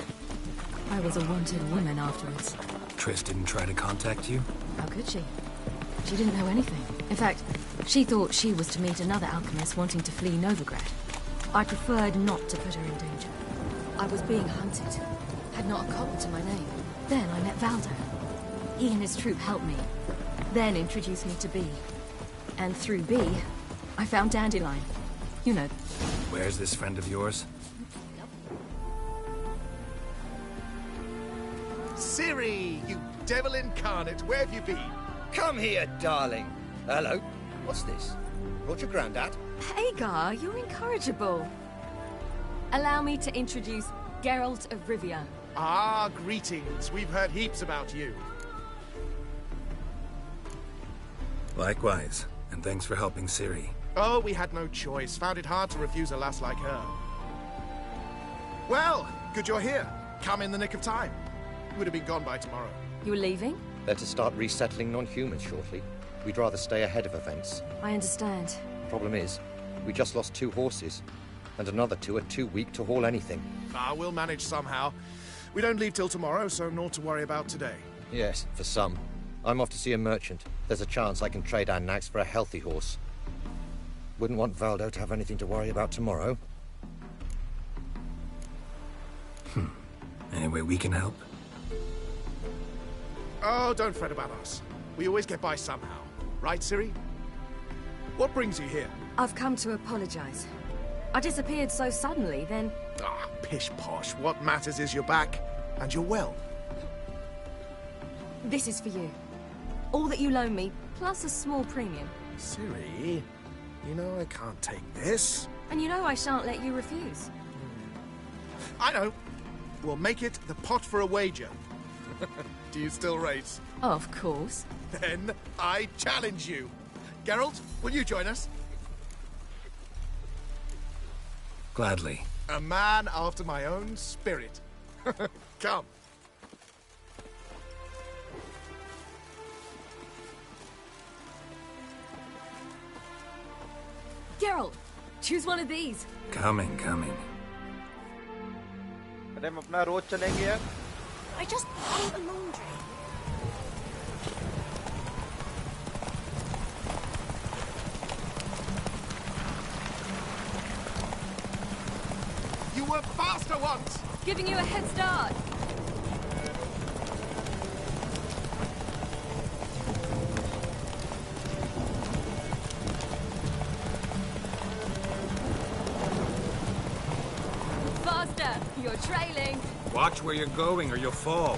I was a wanted woman afterwards. Triss didn't try to contact you? How could she? She didn't know anything. In fact, she thought she was to meet another alchemist wanting to flee Novigrad. I preferred not to put her in danger. I was being hunted. Had not a copper to my name. Then I met Valdo. He and his troop helped me. Then introduced me to Bee. And through Bee, I found Dandelion. You know, Where's this friend of yours? Ciri, you devil incarnate, where have you been? Come here, darling. Hello. What's this? Brought your granddad? Hagar, you're incorrigible. Allow me to introduce Geralt of Rivia. Ah, greetings. We've heard heaps about you. Likewise, and thanks for helping Ciri. Oh, we had no choice. Found it hard to refuse a lass like her. Well, good you're here. Come in the nick of time. You would have been gone by tomorrow. You're leaving? They're to start resettling non-humans shortly. We'd rather stay ahead of events. I understand. Problem is, we just lost 2 horses, and another 2 are too weak to haul anything. Ah, we'll manage somehow. We don't leave till tomorrow, so naught to worry about today. Yes, for some. I'm off to see a merchant. There's a chance I can trade our nags for a healthy horse. Wouldn't want Valdo to have anything to worry about tomorrow. Any way we can help? Oh, don't fret about us. We always get by somehow. Right, Ciri? What brings you here? I've come to apologize. I disappeared so suddenly, then... Ah, pish-posh. What matters is you're back, and you're well. This is for you. All that you loan me, plus a small premium. Ciri, you know I can't take this. And you know I shan't let you refuse. I know. We'll make it the pot for a wager. Do you still race? Of course. Then I challenge you. Geralt, will you join us? Gladly. A man after my own spirit. Come. Geralt, choose one of these. Coming. अरे हम अपना रोज चलेंगे यार. I just want the laundry. You were faster once. Giving you a head start. Faster! You're trailing. Watch where you're going or you'll fall.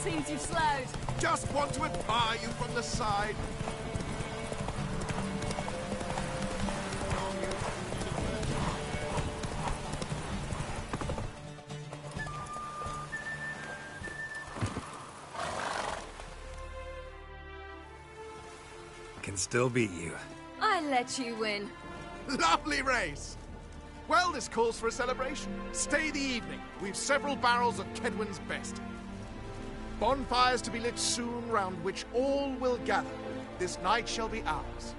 Seems you've slowed. Just want to admire you from the side. Can still beat you. I let you win. Lovely race. Well, this calls for a celebration. Stay the evening. We've several barrels of Kedwen's best. Bonfires to be lit soon, round which all will gather. This night shall be ours.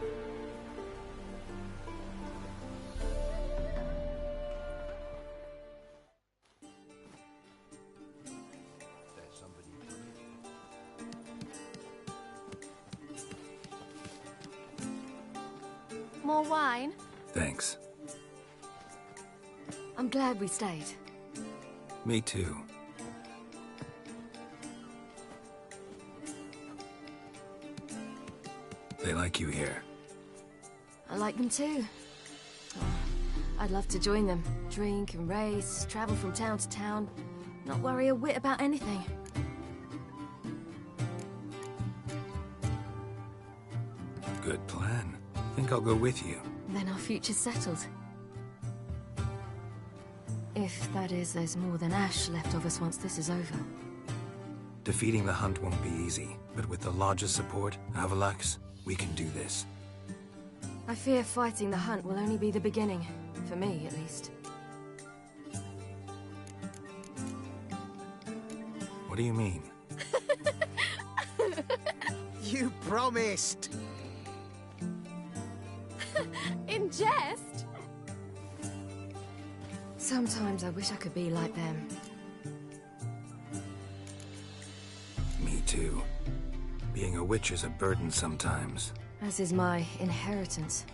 More wine? Thanks. I'm glad we stayed. Me too. They like you here. I like them too. I'd love to join them. Drink and race, travel from town to town. Not worry a whit about anything. Good plan. Think I'll go with you. Then our future's settled. If, that is, there's more than ash left of us once this is over. Defeating the Hunt won't be easy, but with the Lodge's support, Avalax, we can do this. I fear fighting the Hunt will only be the beginning. For me, at least. What do you mean? You promised! In jest? Sometimes I wish I could be like them. Me too. Being a witch is a burden sometimes. As is my inheritance.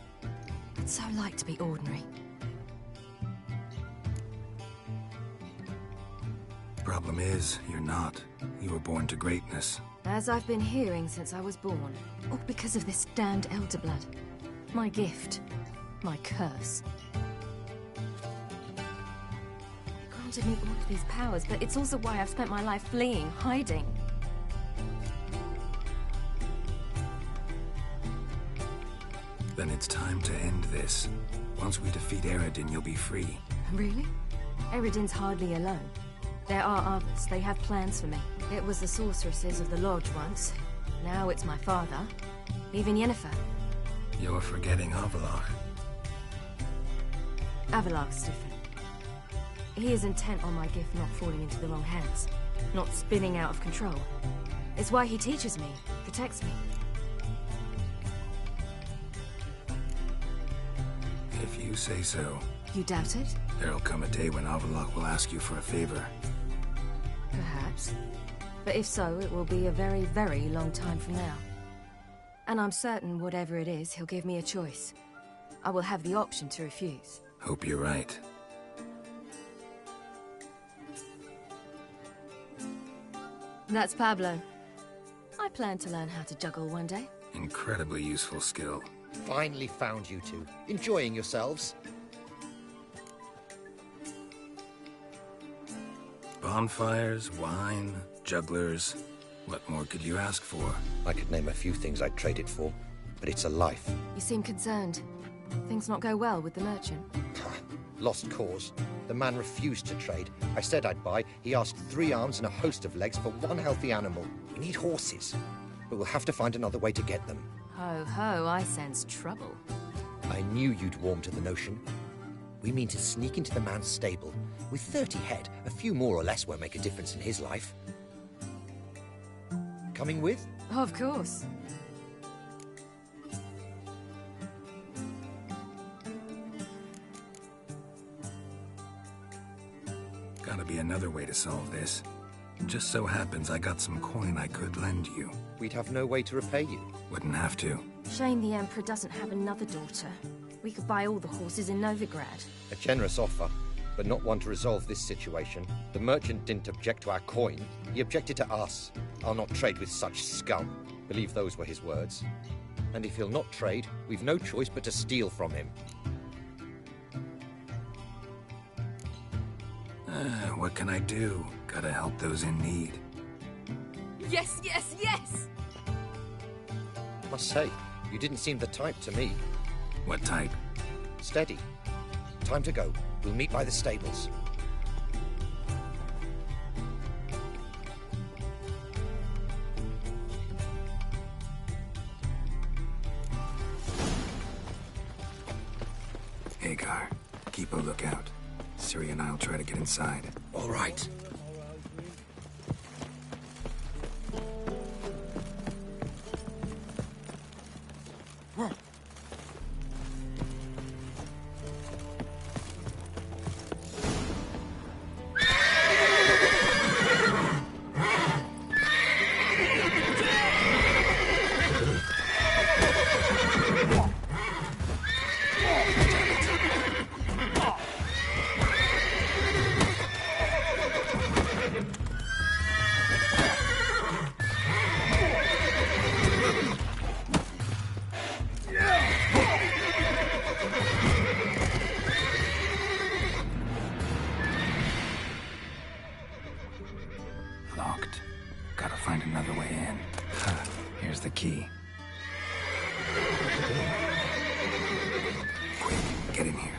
I'd so like to be ordinary. Problem is, you're not. You were born to greatness. As I've been hearing since I was born. All because of this damned elder blood. My gift. My curse. It granted me all of these powers, but it's also why I've spent my life fleeing, hiding. Then it's time to end this. Once we defeat Eredin, you'll be free. Really? Eredin's hardly alone. There are others. They have plans for me. It was the sorceresses of the Lodge once. Now it's my father. Even Yennefer. You're forgetting Avallac'h. Avallac'h's different. He is intent on my gift not falling into the wrong hands. Not spinning out of control. It's why he teaches me, protects me. If you say so. You doubt it? There'll come a day when Avallac'h will ask you for a favor. Perhaps. But if so, it will be a very, very long time from now. And I'm certain whatever it is, he'll give me a choice. I will have the option to refuse. Hope you're right. That's Pablo. I plan to learn how to juggle one day. Incredibly useful skill. Finally found you two. Enjoying yourselves? Bonfires, wine, jugglers. What more could you ask for? I could name a few things I'd trade it for, but it's a life. You seem concerned. Things not go well with the merchant? Lost cause. The man refused to trade. I said I'd buy. He asked 3 arms and a host of legs for 1 healthy animal. We need horses, but we'll have to find another way to get them. Ho ho, I sense trouble. I knew you'd warm to the notion. We mean to sneak into the man's stable. With 30 head, a few more or less won't make a difference in his life. Coming with? Of course. Gotta be another way to solve this. Just so happens I got some coin I could lend you. We'd have no way to repay you. Wouldn't have to. Shame the Emperor doesn't have another daughter. We could buy all the horses in Novigrad. A generous offer, but not one to resolve this situation. The merchant didn't object to our coin. He objected to us. I'll not trade with such scum. Believe those were his words. And if he'll not trade, we've no choice but to steal from him. What can I do? Gotta help those in need. Yes, yes, yes! Must say, you didn't seem the type to me. What type? Steady. Time to go. We'll meet by the stables. Hagar, keep a lookout. Ciri and I'll try to get inside. All right. Locked. Gotta find another way in. Here's the key. Quick, get in here.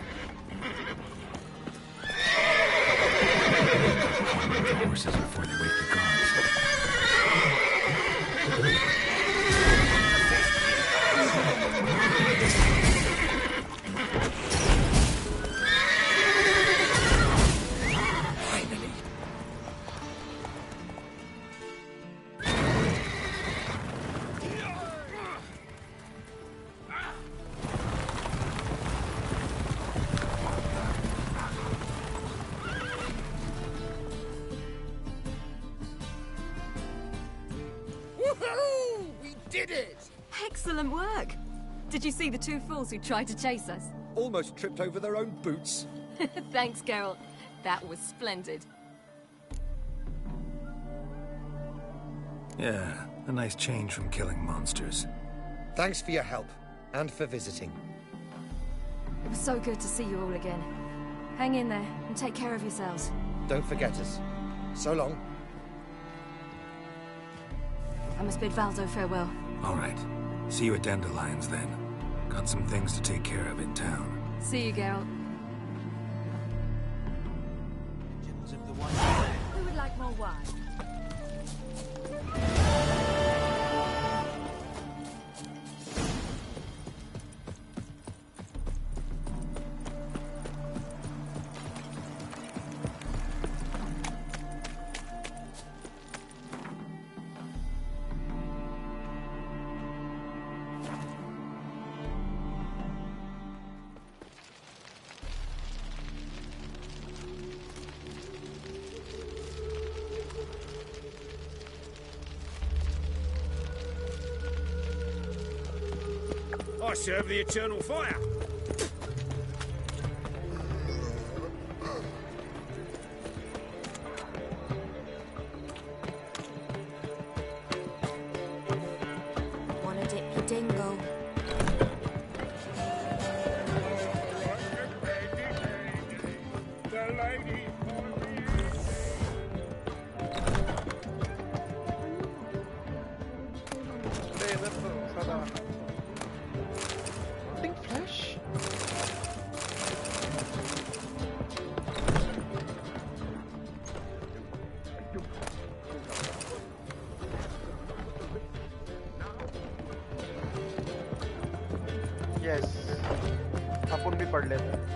Get the horses before they wake the guards. Excellent work! Did you see the 2 fools who tried to chase us? Almost tripped over their own boots. Thanks, Geralt. That was splendid. Yeah, a nice change from killing monsters. Thanks for your help, and for visiting. It was so good to see you all again. Hang in there and take care of yourselves. Don't forget us. So long. I must bid Valdo farewell. All right. See you at Dandelions, then. Got some things to take care of in town. See you, Geralt. Who would like more wine? I serve the eternal fire. Wanna dip your dingle? The lady Pink flesh? Yes. अपन भी पढ़ लेते हैं.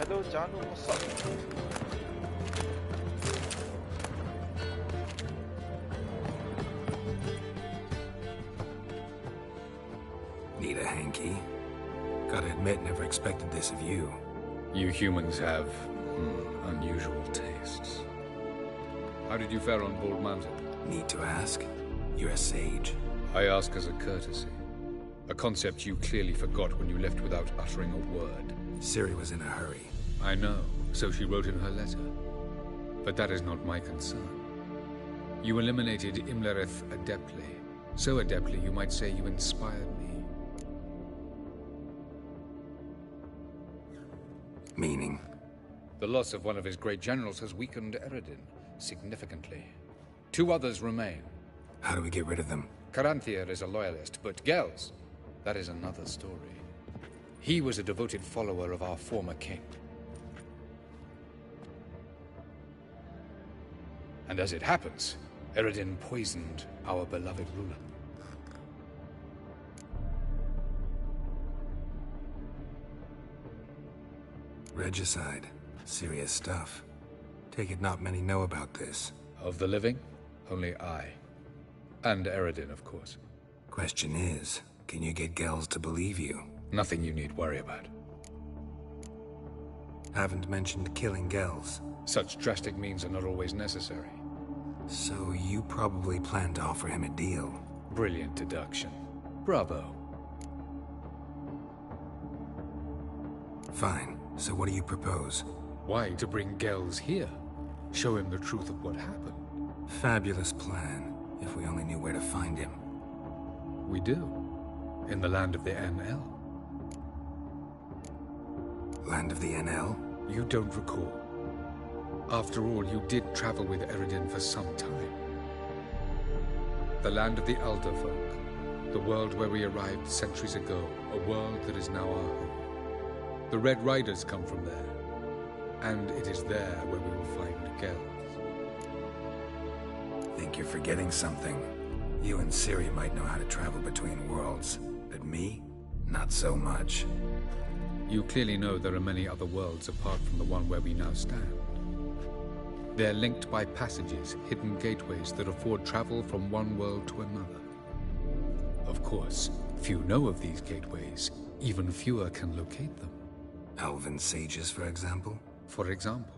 Hello, Janu. What's up? Need a hanky? Gotta admit, never expected this of you. You humans have unusual tastes. How did you fare on Bald Mountain? Need to ask? You're a sage. I ask as a courtesy. A concept you clearly forgot when you left without uttering a word. Ciri was in a hurry. I know, so she wrote in her letter. But that is not my concern. You eliminated Imlerith adeptly. So adeptly, you might say you inspired me. Meaning? The loss of one of his great generals has weakened Eredin significantly. 2 others remain. How do we get rid of them? Caranthier is a loyalist, but Gels, that is another story. He was a devoted follower of our former king. And as it happens, Eredin poisoned our beloved ruler. Regicide. Serious stuff. Take it not many know about this. Of the living, only I. And Eredin, of course. Question is, can you get Gels to believe you? Nothing you need worry about. Haven't mentioned killing Gels. Such drastic means are not always necessary. So you probably plan to offer him a deal. Brilliant deduction. Bravo. Fine. So what do you propose? Why, to bring Gels here. Show him the truth of what happened. Fabulous plan, if we only knew where to find him. We do. In the land of the NL. Land of the NL? You don't recall. After all, you did travel with Eredin for some time. The land of the Elder Folk. The world where we arrived centuries ago. A world that is now our home. The Red Riders come from there. And it is there where we will find Gels. Think you're forgetting something. You and Ciri might know how to travel between worlds, but me? Not so much. You clearly know there are many other worlds apart from the one where we now stand. They're linked by passages, hidden gateways that afford travel from one world to another. Of course, few know of these gateways. Even fewer can locate them. Elven sages, for example? For example.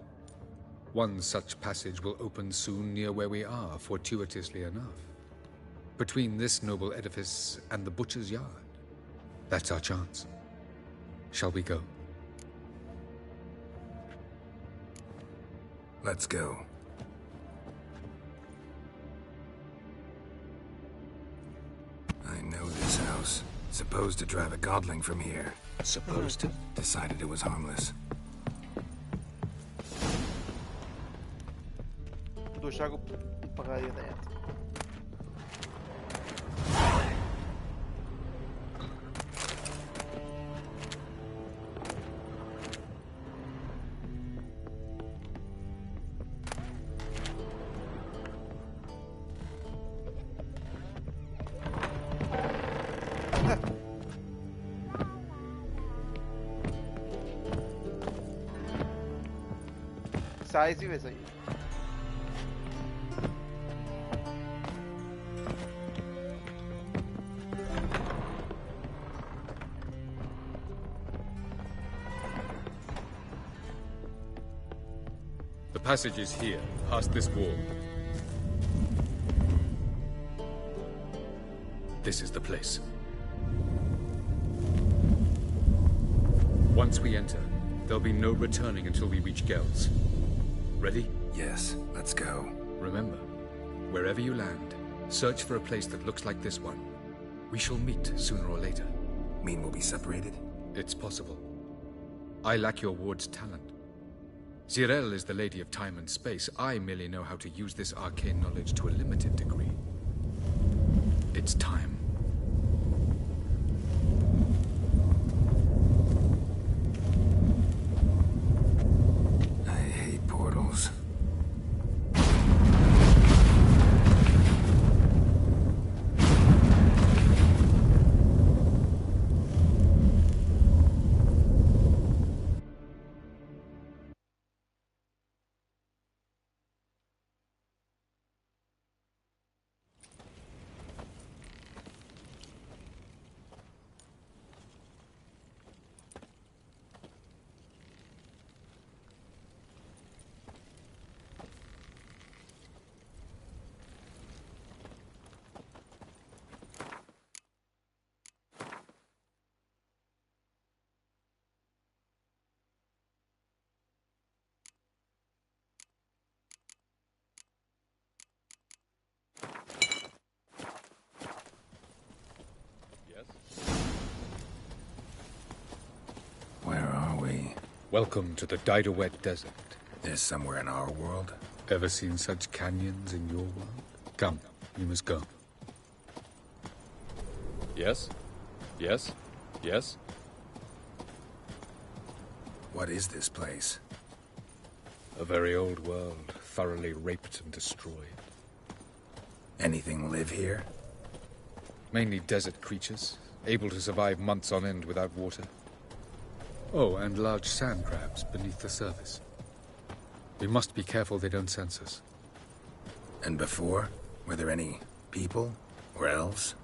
One such passage will open soon near where we are, fortuitously enough. Between this noble edifice and the butcher's yard. That's our chance. Shall we go? Let's go. I know this house. Supposed to drive a godling from here. Supposed to? Decided it was harmless. Dusha को पका दिया था यार. Size ही वैसा ही. The passage is here, past this wall. This is the place. Once we enter, there'll be no returning until we reach Gels. Ready? Yes, let's go. Remember, wherever you land, search for a place that looks like this one. We shall meet sooner or later. Mean we'll be separated? It's possible. I lack your ward's talent. Zirel is the lady of time and space. I merely know how to use this arcane knowledge to a limited degree. It's time. I hate portals. Welcome to the Diderwet Desert. This somewhere in our world? Ever seen such canyons in your world? Come, you must go. Yes? Yes? Yes? What is this place? A very old world, thoroughly raped and destroyed. Anything live here? Mainly desert creatures, able to survive months on end without water. Oh, and large sand crabs beneath the surface. We must be careful they don't sense us. And before? Were there any people? Or elves?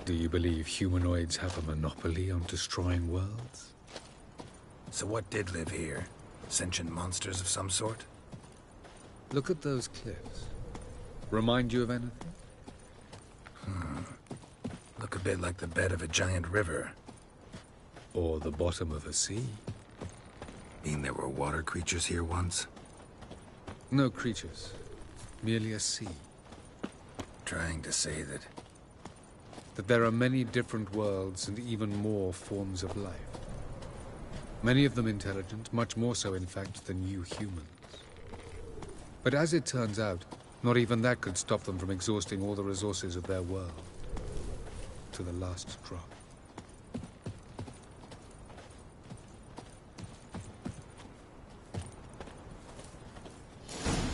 Do you believe humanoids have a monopoly on destroying worlds? So what did live here? Sentient monsters of some sort? Look at those cliffs. Remind you of anything? Look a bit like the bed of a giant river. Or the bottom of a sea. Mean there were water creatures here once? No creatures. Merely a sea. Trying to say that... That there are many different worlds and even more forms of life. Many of them intelligent, much more so in fact than you humans. But as it turns out, not even that could stop them from exhausting all the resources of their world. To the last drop.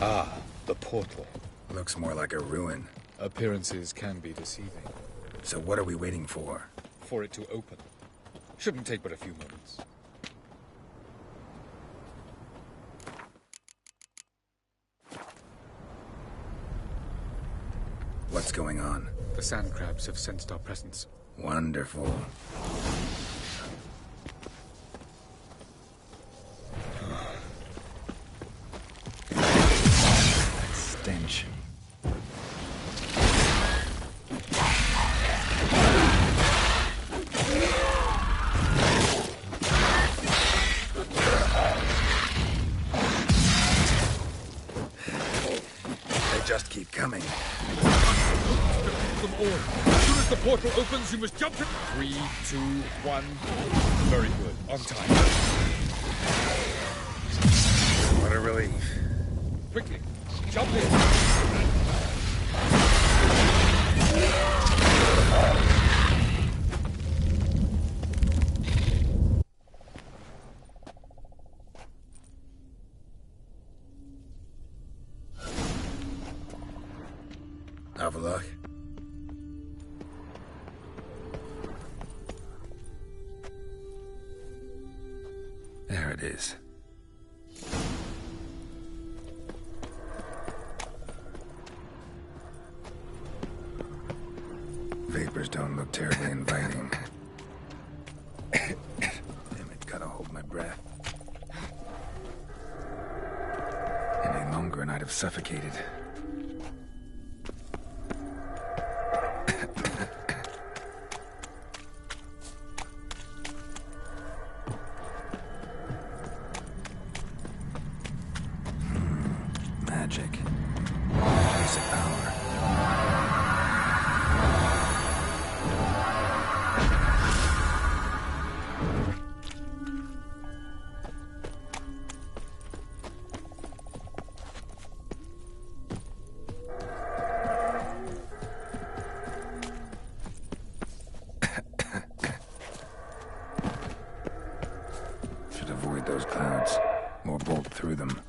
Ah, the portal. Looks more like a ruin. Appearances can be deceiving. So what are we waiting for? For it to open. Shouldn't take but a few moments. What's going on? The sand crabs have sensed our presence. Wonderful. Stench. They just keep coming. Them all. As soon as the portal opens, you must jump in. 3, 2, 1. Very good. On time. What a relief. Quickly. Jump in. Have a look. There it is. Vapors don't look terribly inviting. Damn it, gotta hold my breath. Any longer and I'd have suffocated. Magic. Piece of power. Should avoid those clouds, or bolt through them.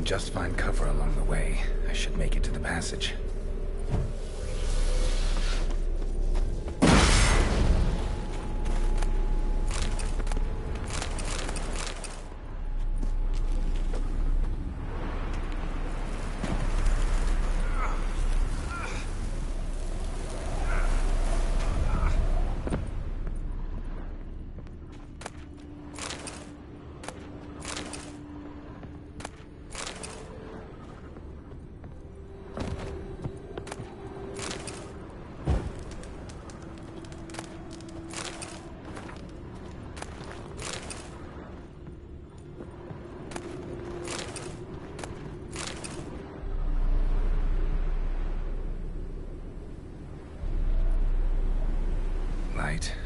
can just find cover along the way, I should make it to the passage.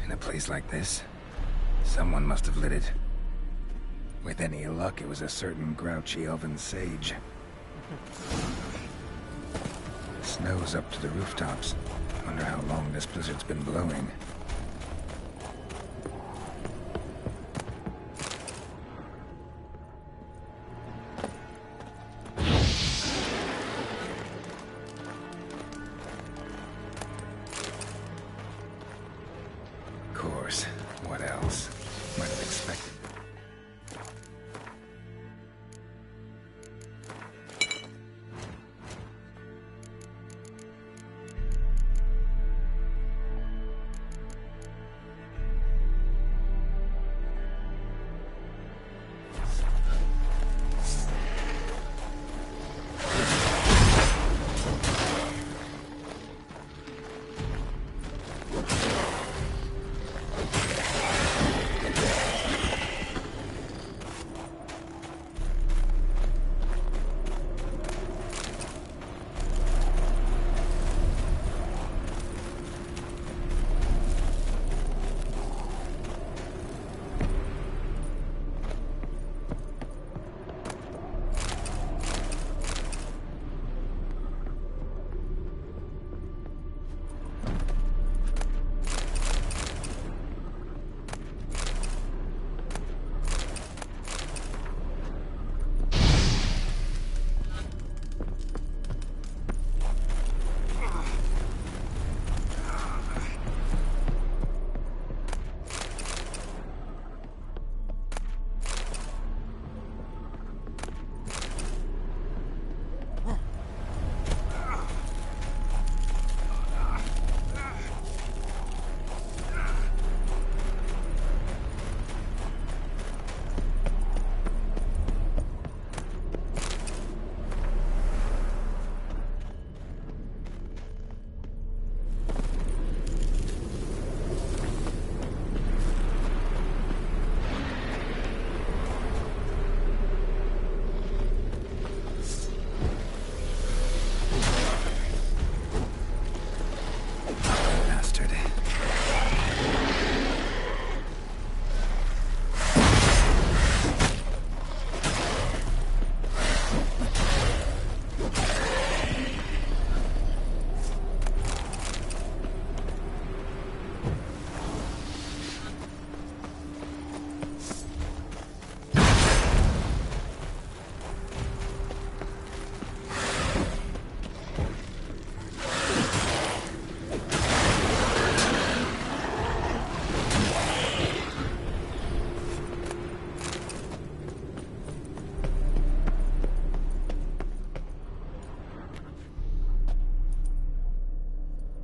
In a place like this, someone must have lit it. With any luck, it was a certain grouchy elven sage. Snow's up to the rooftops. Wonder how long this blizzard's been blowing. What else? Might have expected.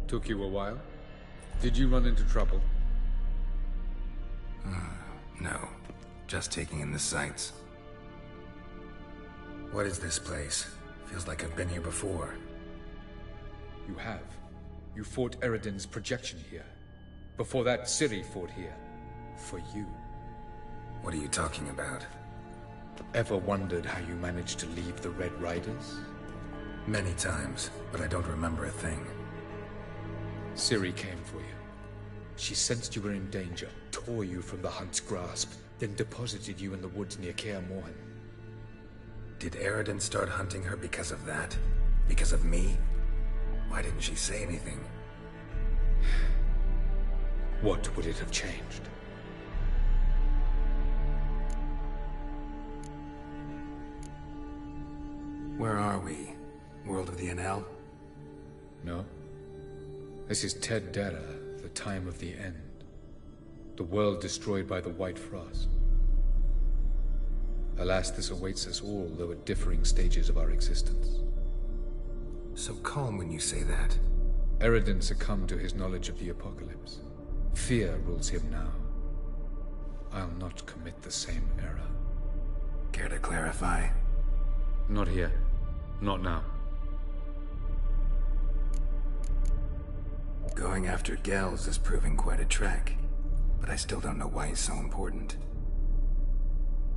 Took you a while? Did you run into trouble? No. Just taking in the sights. What is this place? Feels like I've been here before. You have. You fought Eredin's projection here. Before that, Ciri fought here. For you. What are you talking about? Ever wondered how you managed to leave the Red Riders? Many times, but I don't remember a thing. Ciri came for you. She sensed you were in danger, tore you from the Hunt's grasp, then deposited you in the woods near Kaer Morhen. Did Eredin start hunting her because of that? Because of me? Why didn't she say anything? What would it have changed? Where are we? World of the NL? No. This is Ted Dera, the time of the end. The world destroyed by the White Frost. Alas, this awaits us all, though at differing stages of our existence. So calm when you say that. Eredin succumbed to his knowledge of the apocalypse. Fear rules him now. I'll not commit the same error. Care to clarify? Not here. Not now. Going after Gels is proving quite a trek, but I still don't know why he's so important.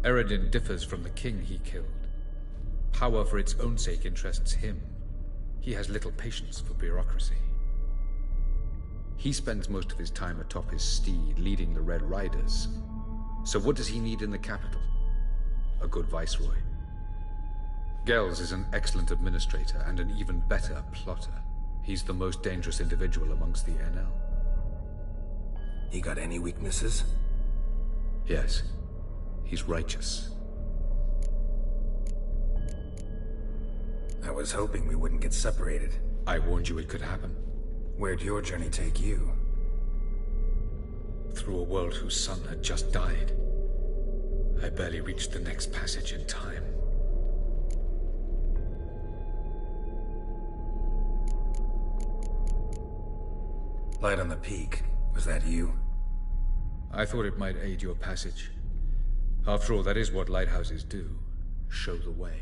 Eredin differs from the king he killed. Power for its own sake interests him. He has little patience for bureaucracy. He spends most of his time atop his steed, leading the Red Riders. So what does he need in the capital? A good viceroy. Gels is an excellent administrator and an even better plotter. He's the most dangerous individual amongst the NL. He got any weaknesses? Yes. He's righteous. I was hoping we wouldn't get separated. I warned you it could happen. Where'd your journey take you? Through a world whose sun had just died. I barely reached the next passage in time. Light on the peak. Was that you? I thought it might aid your passage. After all, that is what lighthouses do. Show the way.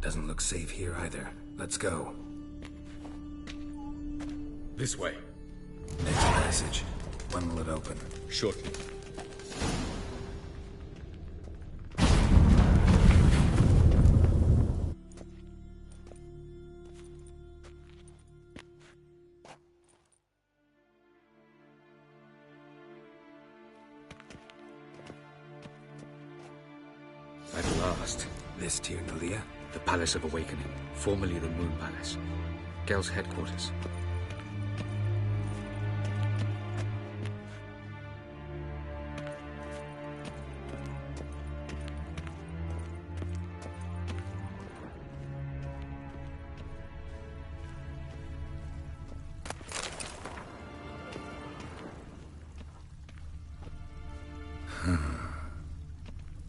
Doesn't look safe here either. Let's go. This way. Next passage. When will it open? Shortly. At last. This Tyr Nalia? The Palace of Awakening, formerly the Moon Palace. Gel's headquarters.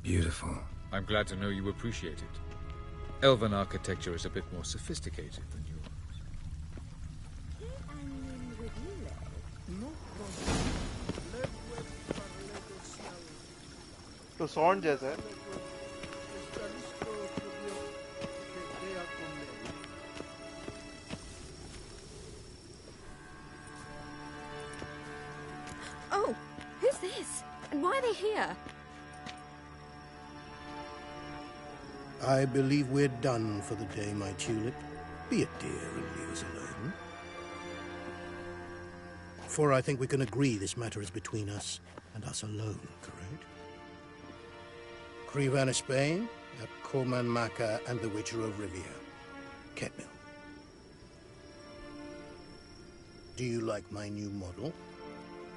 Beautiful. I'm glad to know you appreciate it. Elven architecture is a bit more sophisticated than yours. तो sound जैसा है. Oh, who's this? And why are they here? I believe we're done for the day, my tulip. Be a dear and leave us alone. For I think we can agree this matter is between us and us alone, correct? Crevan of Spain, Coman Maca, and the Witcher of Rivia. Ketmil. Do you like my new model?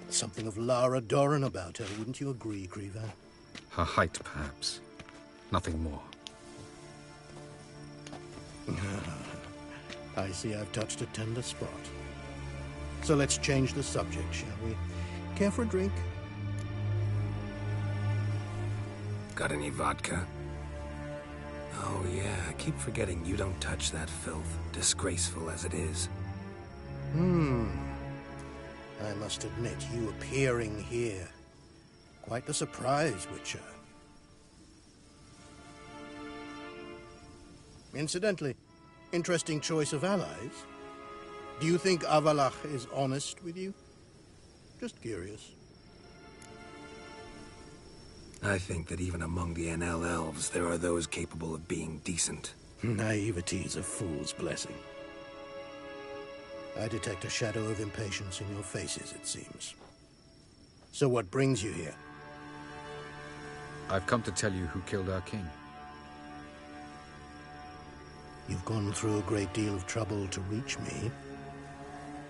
Something of Lara Doran about her, wouldn't you agree, Crevan? Her height, perhaps. Nothing more. I see I've touched a tender spot. So let's change the subject, shall we? Care for a drink? Got any vodka? Oh yeah, I keep forgetting you don't touch that filth, disgraceful as it is. I must admit, you appearing here. Quite the surprise, Witcher. Incidentally, interesting choice of allies. Do you think Avalach is honest with you? Just curious. I think that even among the NL elves, there are those capable of being decent. Naivety is a fool's blessing. I detect a shadow of impatience in your faces, it seems. So what brings you here? I've come to tell you who killed our king. You've gone through a great deal of trouble to reach me.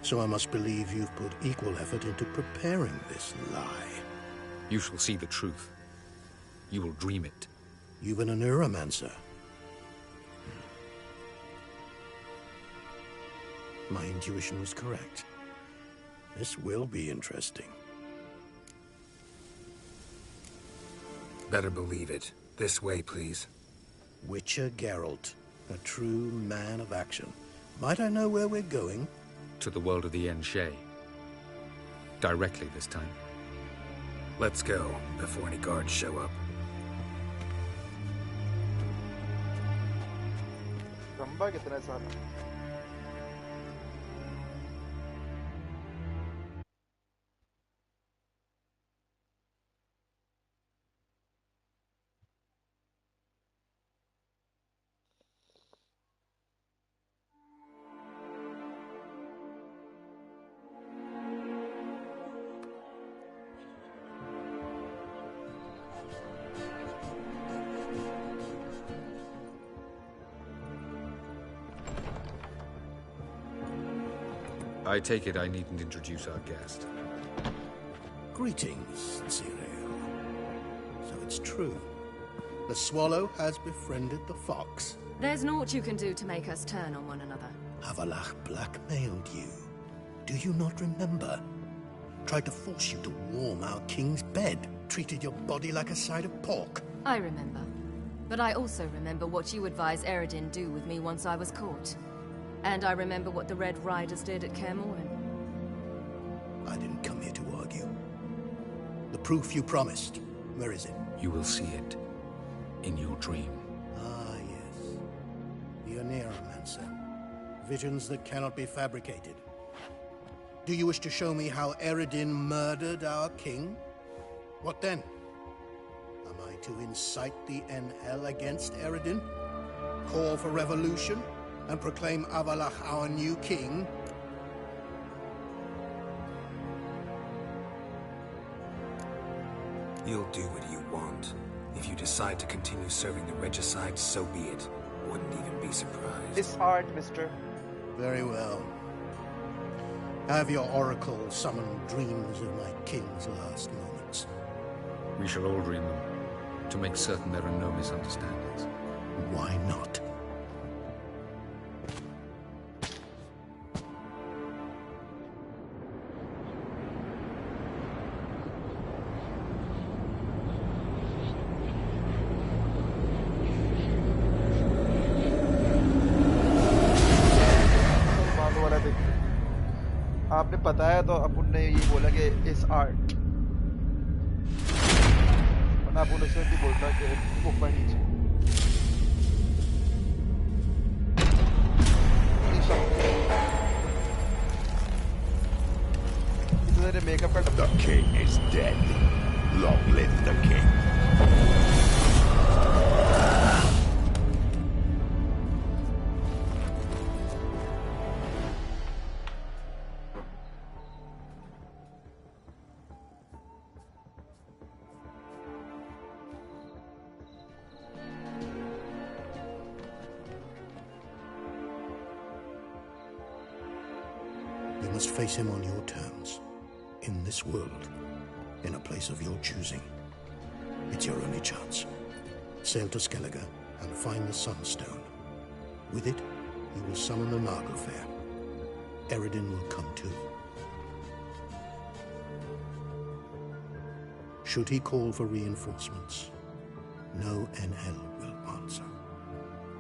So I must believe you've put equal effort into preparing this lie. You shall see the truth. You will dream it. Even a neuromancer. My intuition was correct. This will be interesting. Better believe it. This way, please. Witcher Geralt, a true man of action. Might I know where we're going? To the world of the Enshe. Directly this time. Let's go, before any guards show up. खंबा कितना सारा I take it I needn't introduce our guest. Greetings, Cyril. So it's true. The swallow has befriended the fox. There's naught you can do to make us turn on one another. Avallac'h blackmailed you. Do you not remember? Tried to force you to warm our king's bed. Treated your body like a side of pork. I remember. But I also remember what you advised Eredin do with me once I was caught. And I remember what the Red Riders did at Kaer Morhen. I didn't come here to argue. The proof you promised, where is it? You will see it. In your dream. Ah, yes. The Oneiromancer. Visions that cannot be fabricated. Do you wish to show me how Eredin murdered our king? What then? Am I to incite the NL against Eredin? Call for revolution? And proclaim Avallac'h our new king? You'll do what you want. If you decide to continue serving the regicide, so be it. Wouldn't even be surprised. It's art, mister. Very well. Have your oracle summon dreams of my king's last moments. We shall all dream them, to make certain there are no misunderstandings. Why not? आपने बताया तो अपुन ने ये बोला कि इस art वरना अपुन उसमें भी बोलता कि ऊपर नीचे मेकअप का The king is dead. Long live the king. You must face him on your terms. In this world. In a place of your choosing. It's your only chance. Sail to Skellige and find the Sunstone. With it, you will summon the Nagelfair. Eredin will come too. Should he call for reinforcements, no NL will answer.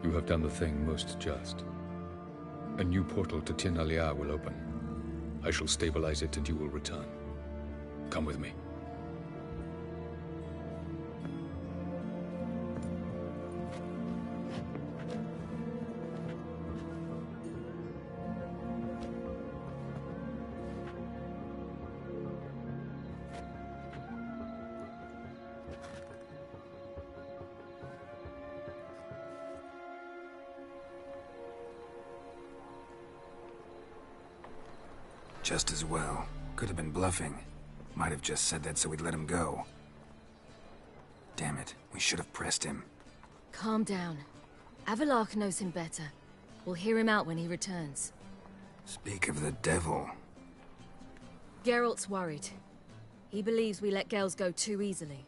You have done the thing most just. A new portal to Tin Alia will open. I shall stabilize it and you will return. Come with me. Just as well. Could have been bluffing. Might have just said that so we'd let him go. Damn it, we should have pressed him. Calm down. Avallac'h knows him better. We'll hear him out when he returns. Speak of the devil. Geralt's worried. He believes we let girls go too easily.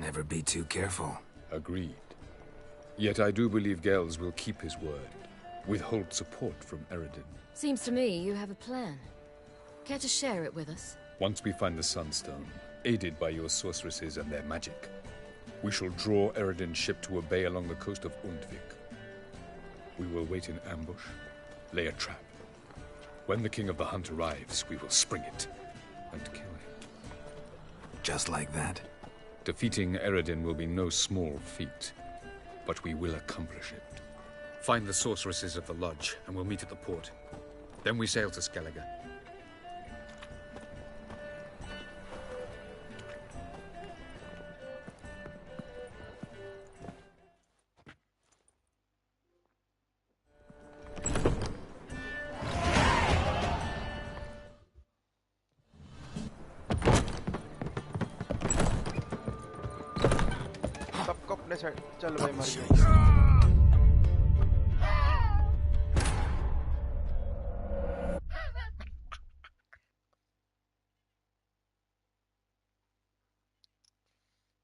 Never be too careful. Agreed. Yet I do believe Gels will keep his word. Withhold support from Eredin. Seems to me you have a plan. Care to share it with us? Once we find the Sunstone, aided by your sorceresses and their magic, we shall draw Eredin's ship to a bay along the coast of Undvik. We will wait in ambush, lay a trap. When the King of the Hunt arrives, we will spring it and kill him. Just like that? Defeating Eredin will be no small feat, but we will accomplish it. Find the sorceresses of the lodge, and we'll meet at the port. Then we sail to Skellige. चल भाई मर गए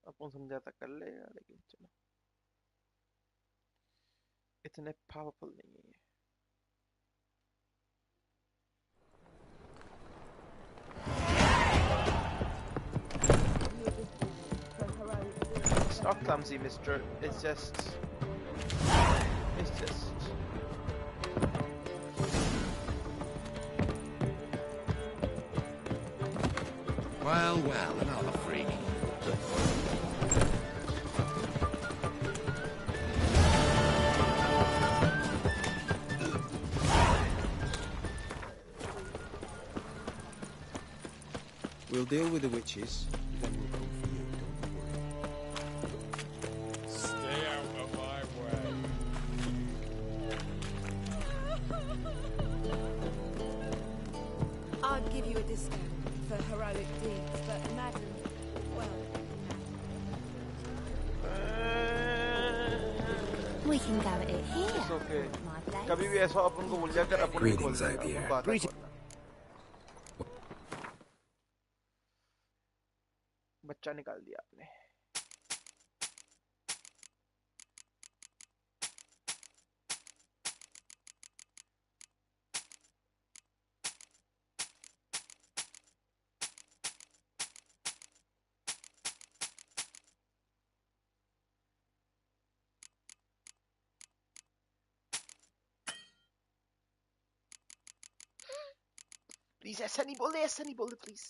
अपन समझाता कर लेगा लेकिन चलो इतने पावरफुल नहीं है It's not clumsy, mister. It's just... Well, another freak. We'll deal with the witches, then we'll come for you, don't worry. Stay out of my way. I'd give you a discount for heroic deeds, but imagine, well... We can go at it here. It's okay. My place. कभी भी ऐसा अपन को भूल जाकर अपन को Greetings, Xavier. बच्चा निकाल दिया आपने प्लीज ऐसा नहीं बोल दे please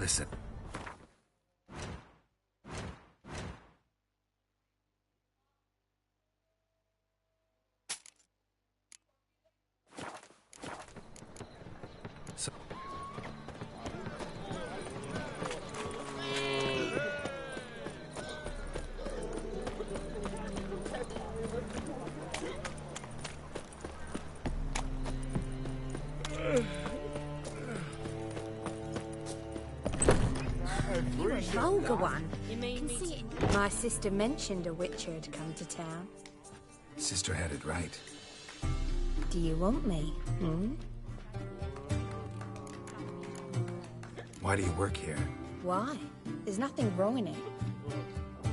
Listen. Vulgar one. You mean me? My sister mentioned a witcher had come to town. Sister had it right. Do you want me? Why do you work here? Why? There's nothing wrong in it.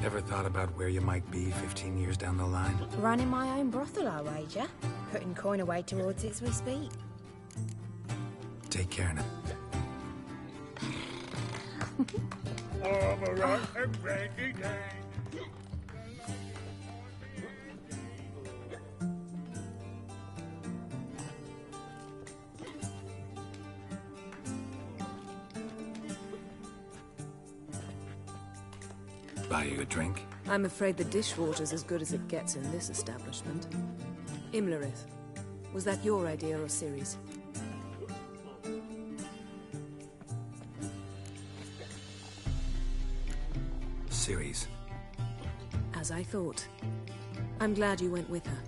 Ever thought about where you might be 15 years down the line? Running my own brothel, I wager. Putting coin away towards it as we speak. Take care now. Buy you a drink? I'm afraid the dishwater's as good as it gets in this establishment. Imlerith, was that your idea or Ciri's? Ciri's. As I thought. I'm glad you went with her.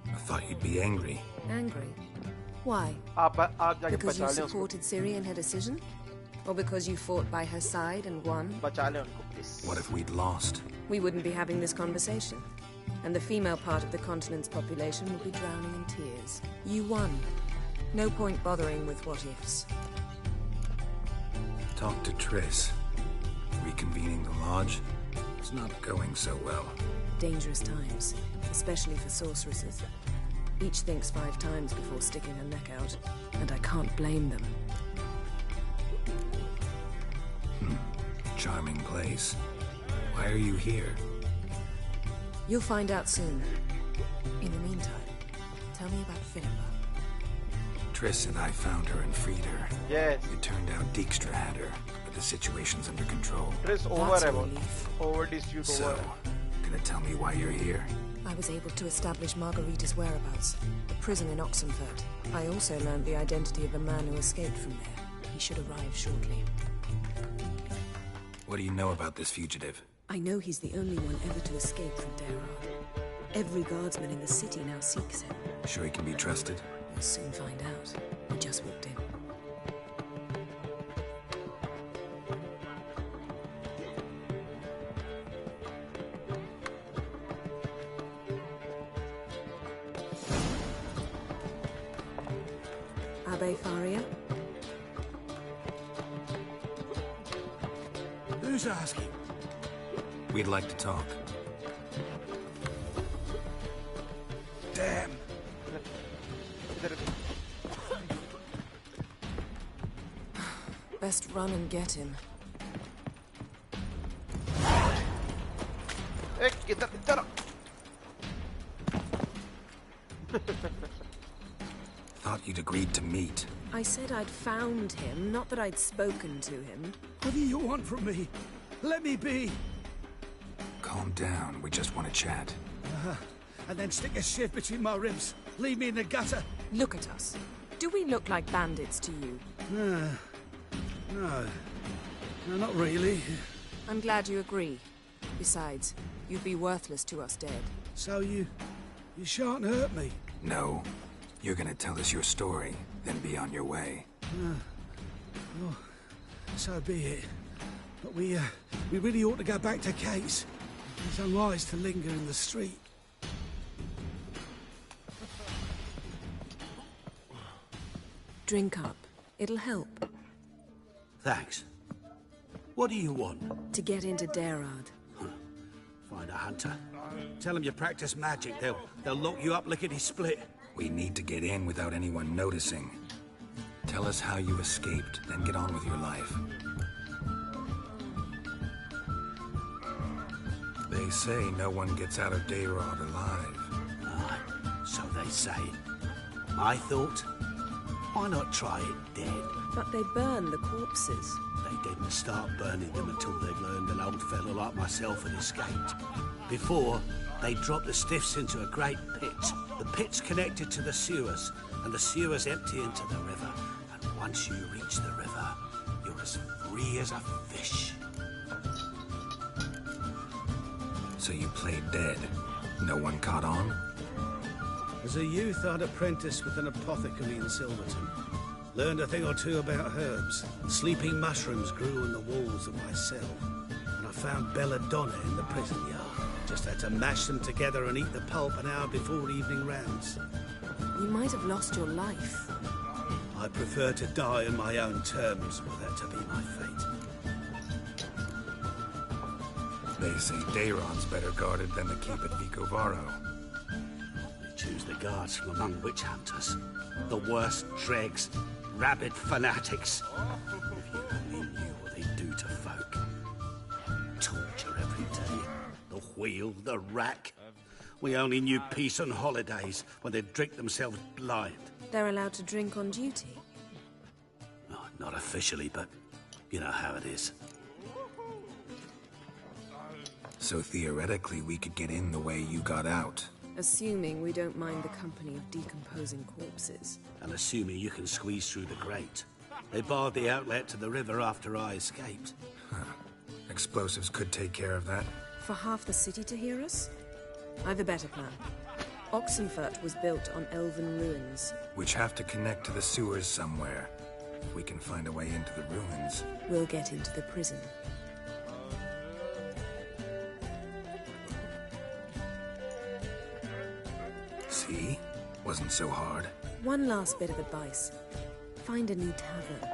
I thought you'd be angry. Angry? Why? Because you supported Ciri in her decision? Or because you fought by her side and won? What if we'd lost? We wouldn't be having this conversation. And the female part of the continent's population would be drowning in tears. You won. No point bothering with what-ifs. Talk to Triss. Reconvening the lodge. It's not going so well. Dangerous times, especially for sorceresses. Each thinks 5 times before sticking her neck out, and I can't blame them. Charming place. Why are you here? You'll find out soon. In the meantime, tell me about Philippa. Triss and I found her and freed her. Yes. It turned out Dijkstra had her, but the situation's under control. Triss over dispute So, over. gonna tell me why you're here? I was able to establish Margarita's whereabouts, the prison in Oxenfurt. I also learned the identity of the man who escaped from there. He should arrive shortly. What do you know about this fugitive? I know he's the only one ever to escape from Daerard. Every guardsman in the city now seeks him. Sure he can be trusted? We'll soon find out. We just walked in. Abbe Faria? Who's asking? We'd like to talk. Damn. Best run and get him. Thought you'd agreed to meet. I said I'd found him, not that I'd spoken to him. What do you want from me? Let me be. Calm down. We just want to chat. And then stick a shiv between my ribs. Leave me in the gutter. Look at us. Do we look like bandits to you? No, not really. I'm glad you agree. Besides, you'd be worthless to us dead. So you shan't hurt me. No. You're gonna tell us your story, then be on your way. Oh, so be it. But we really ought to go back to Kate's. It's unwise to linger in the street. Drink up. It'll help. Thanks. What do you want? To get into Daerard. Find a hunter. Tell them you practice magic. They'll lock you up lickety-split. We need to get in without anyone noticing. Tell us how you escaped, then get on with your life. They say no one gets out of Daerard alive. Aye, so they say. I thought, why not try it dead? But they burn the corpses. They didn't start burning them until they'd learned an old fellow like myself had escaped. Before, they dropped the stiffs into a great pit. The pit's connected to the sewers, and the sewers empty into the river. And once you reach the river, you're as free as a fish. So you played dead. No one caught on? As a youth, I'd apprenticed with an apothecary in Silverton. Learned a thing or two about herbs. Sleeping mushrooms grew in the walls of my cell. And I found belladonna in the prison yard. Just had to mash them together and eat the pulp an hour before evening rounds. You might have lost your life. I prefer to die on my own terms, were that to be my fate. They say Dayron's better guarded than the keep at Vicovaro. They choose the guards from among witch hunters. The worst dregs, rabid fanatics. If you only knew what they do to folk. Torture every day. The wheel, the rack. We only knew peace on holidays when they'd drink themselves blind. They're allowed to drink on duty? Oh, not officially, but you know how it is. So theoretically, we could get in the way you got out. Assuming we don't mind the company of decomposing corpses. And assuming you can squeeze through the grate. They barred the outlet to the river after I escaped. Huh. Explosives could take care of that. For half the city to hear us? I've a better plan. Oxenfurt was built on elven ruins. Which have to connect to the sewers somewhere. If we can find a way into the ruins. We'll get into the prison. See? Wasn't so hard. One last bit of advice. Find a new tavern.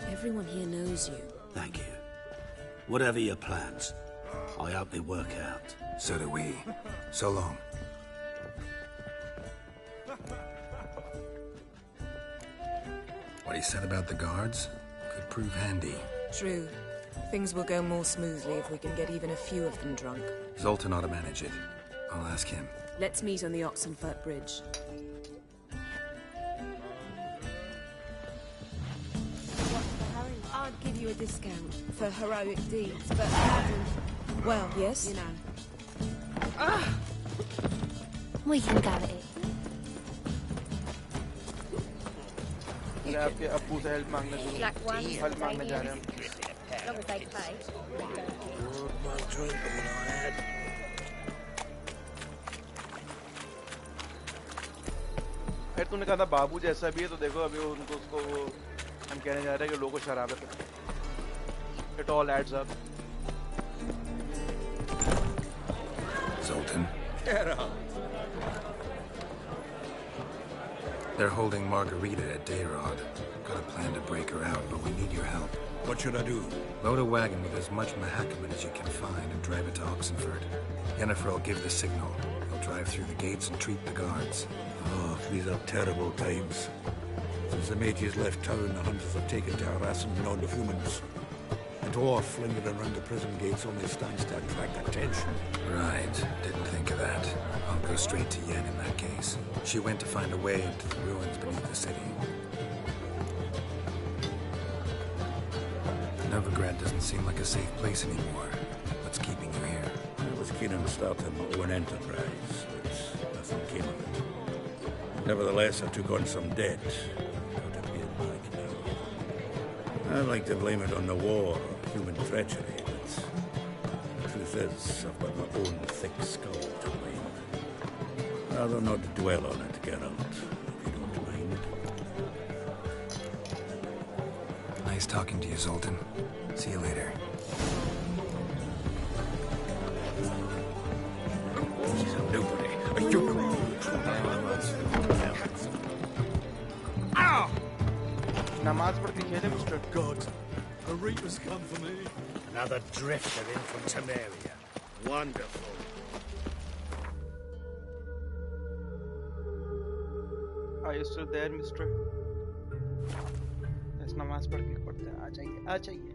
Everyone here knows you. Thank you. Whatever your plans, I hope they work out. So do we. So long. What he said about the guards could prove handy. True. Things will go more smoothly if we can get even a few of them drunk. Zoltan ought to manage it. I'll ask him. Let's meet on the Oxenfurt Bridge. I'd give you a discount for heroic deeds, but well, yes, you know. We can go at it. मैं आपके अब्बू से help मांगने help मांगने जा रहे हैं As long as they pay. फिर तूने कहा था बाबू जैसा भी है तो देखो अभी उनको उसको हम कहने जा रहे हैं कि लोगों को शराबत है. It all adds up. Zoltan. Get up. They're holding Margarita at Dayrod. Got a plan to break her out, but we need your help. What should I do? Load a wagon with as much Mahakaman as you can find and drive it to Oxenfurt. Yennefer will give the signal. He'll drive through the gates and treat the guards. Oh, these are terrible times. Since the mages left town, the hunters have taken to harassing non-humans. A dwarf flinging around the prison gates only stands to attract attention. Right. Didn't think of that. I'll go straight to Yen in that case. She went to find a way into the ruins beneath the city. Novigrad doesn't seem like a safe place anymore. What's keeping you here? I was keen on starting my own enterprise, but nothing came of it. Nevertheless, I took on some debt. Got it paid back now. I'd like to blame it on the war or human treachery, but the truth is, I've got my own thick skull to blame. Rather not dwell on it, Geralt, if you don't mind. Nice talking to you, Zoltan. See you later. She's a nobody. A human. Ow! नमाज पढ़ के खेले mister. God, the Reapers come for me. Another drifter in from Temeria. Wonderful. Are you still there, mister? बस नमाज पढ़ के पढ़ते हैं. आ जाइए.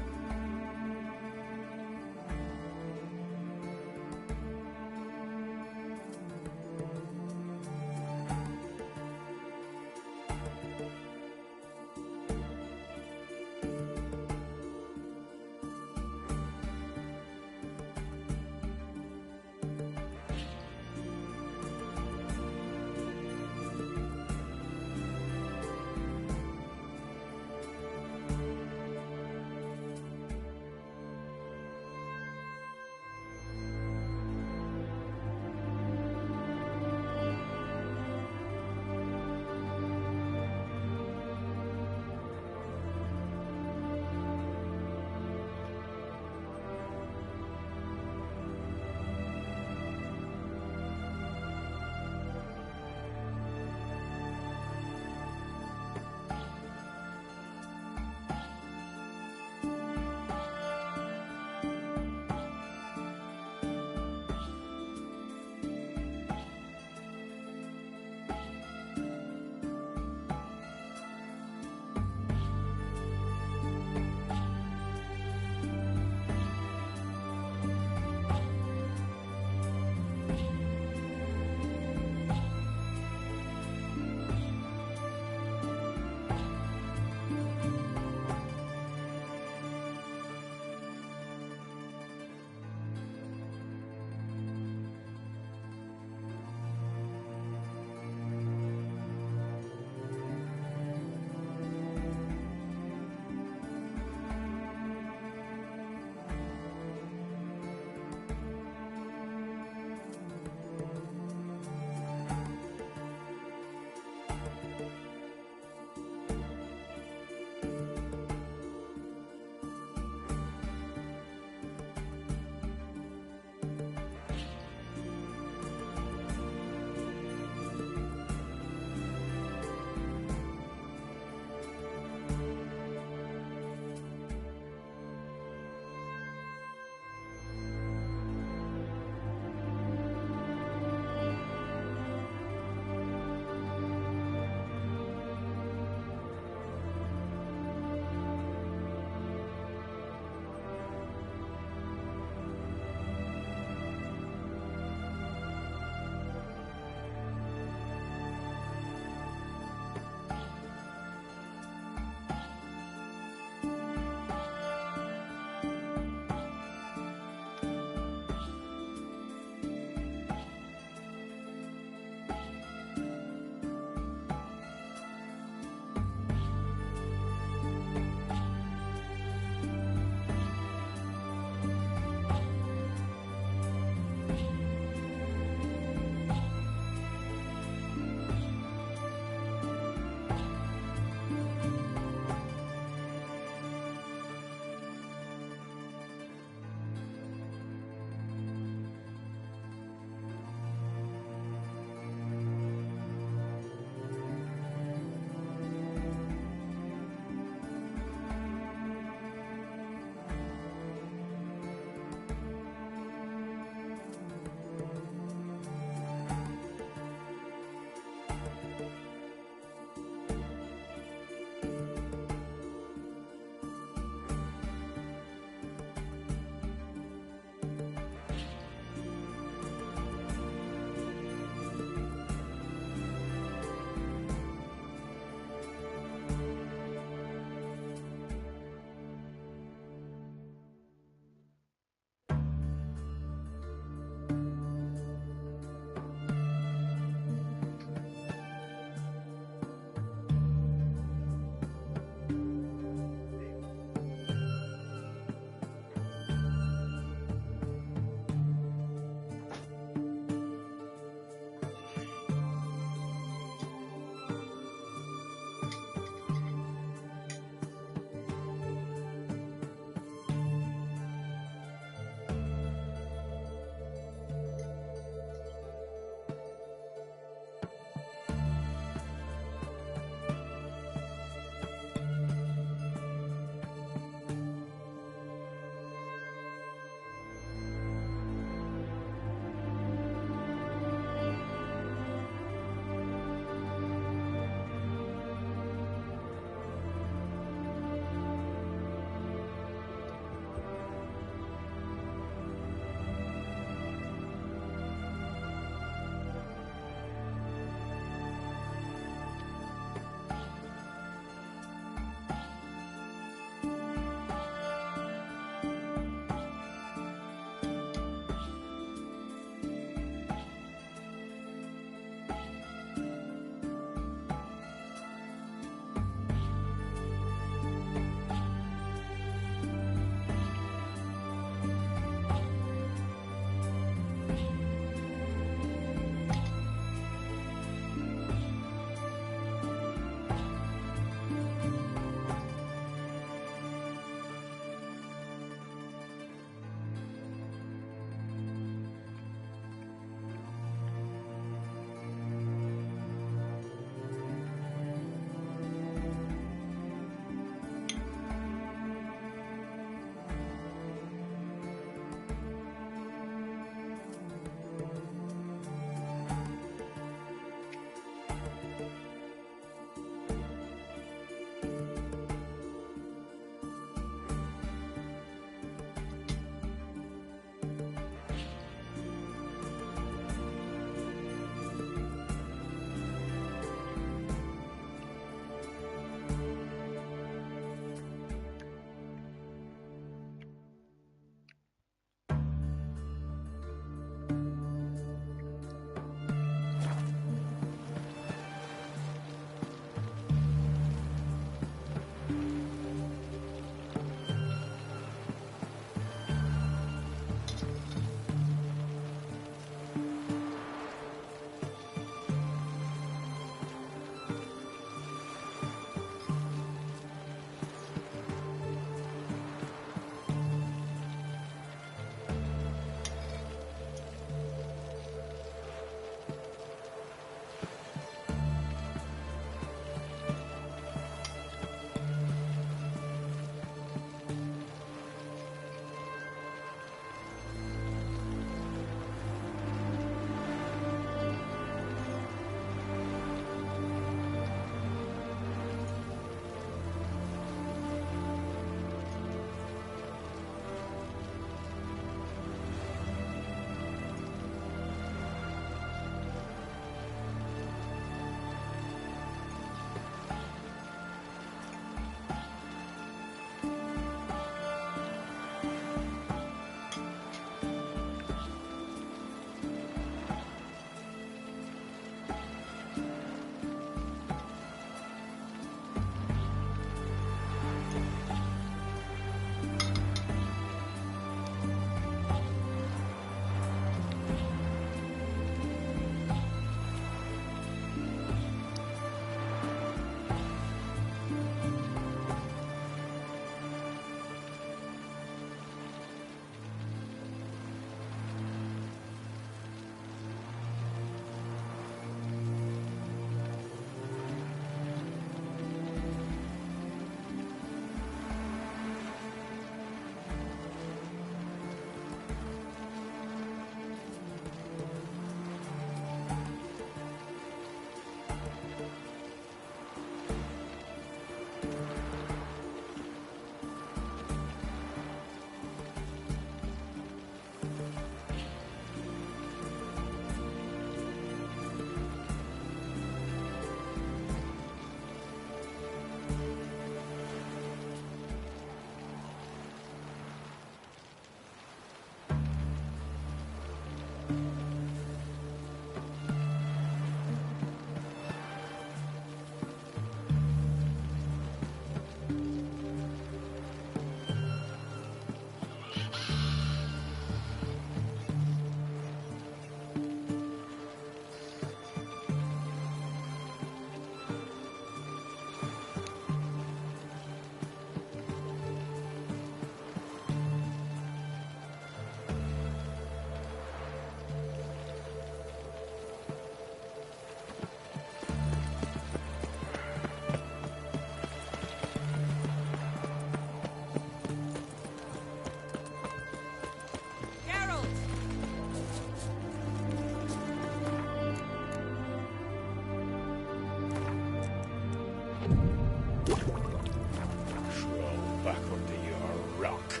cock!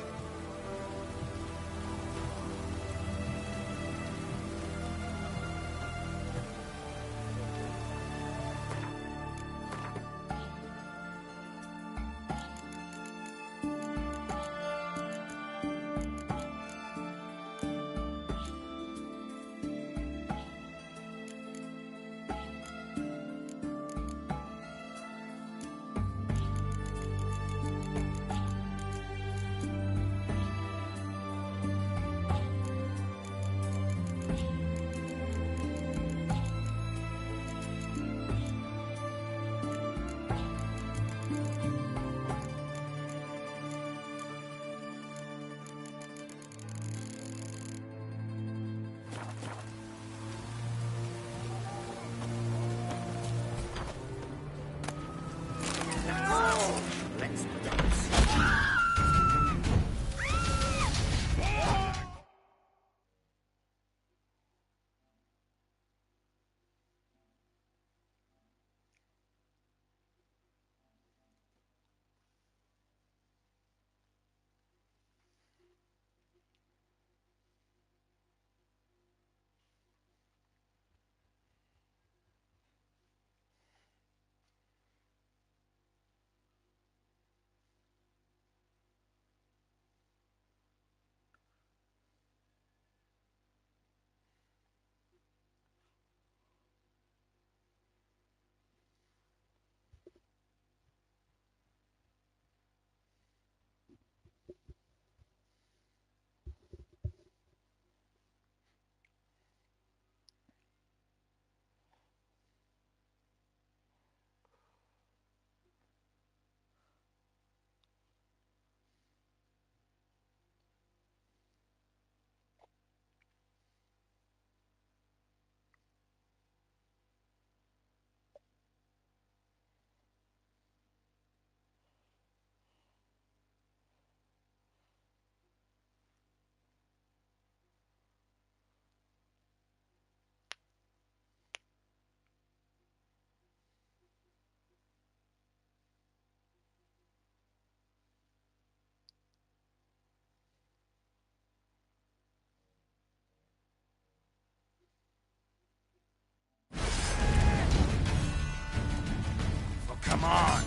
Come on!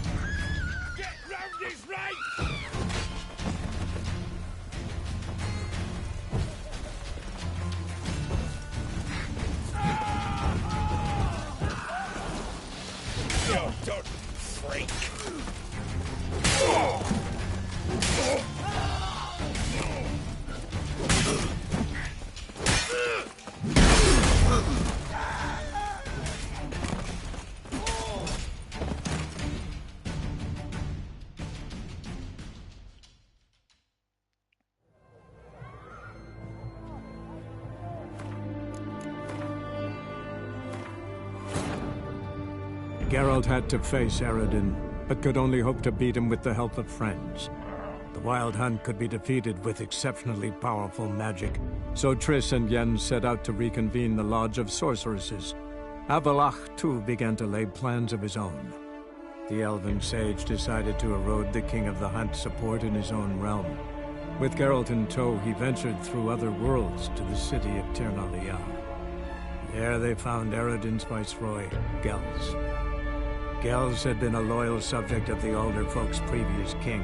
Get round his right! You dirty freak! Geralt had to face Eredin, but could only hope to beat him with the help of friends. The Wild Hunt could be defeated with exceptionally powerful magic, so Triss and Yen set out to reconvene the Lodge of Sorceresses. Avalach, too, began to lay plans of his own. The elven sage decided to erode the King of the Hunt's support in his own realm. With Geralt in tow, he ventured through other worlds to the city of Tirnalia. There they found Eredin's viceroy, Gels. Gels had been a loyal subject of the Alderfolk's previous king.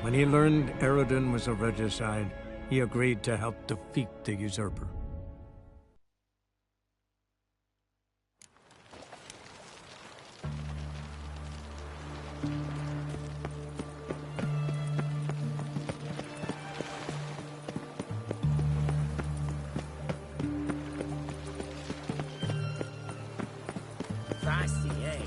When he learned Eredin was a regicide, he agreed to help defeat the usurper. Feisty, eh?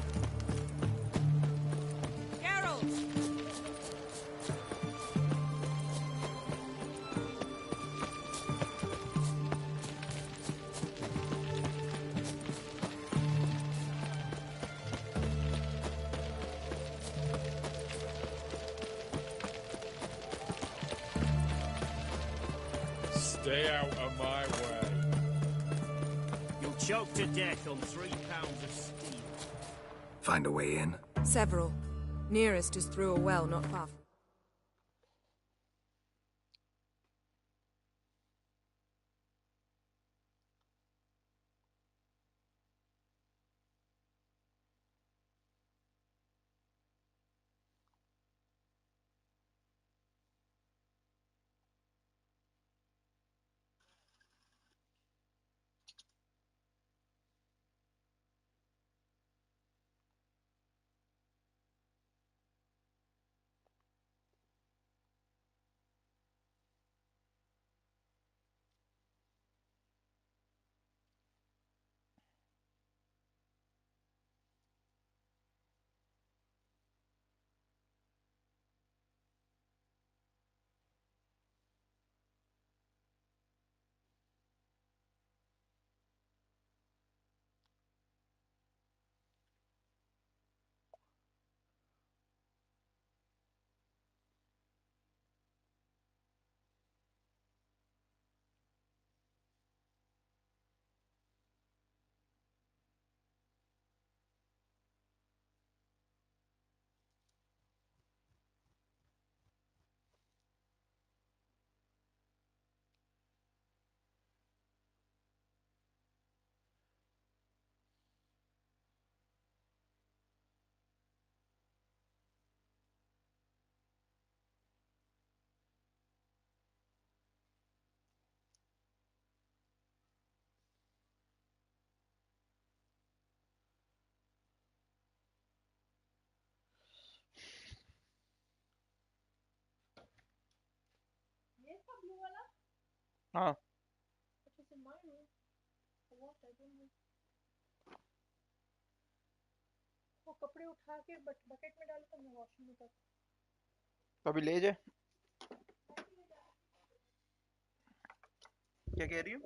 Stay out of my way. You'll choke to death on 3 pounds of steel. Find a way in? Several. Nearest is through a well not far. हाँ तो अभी ले जाए क्या कह रही हो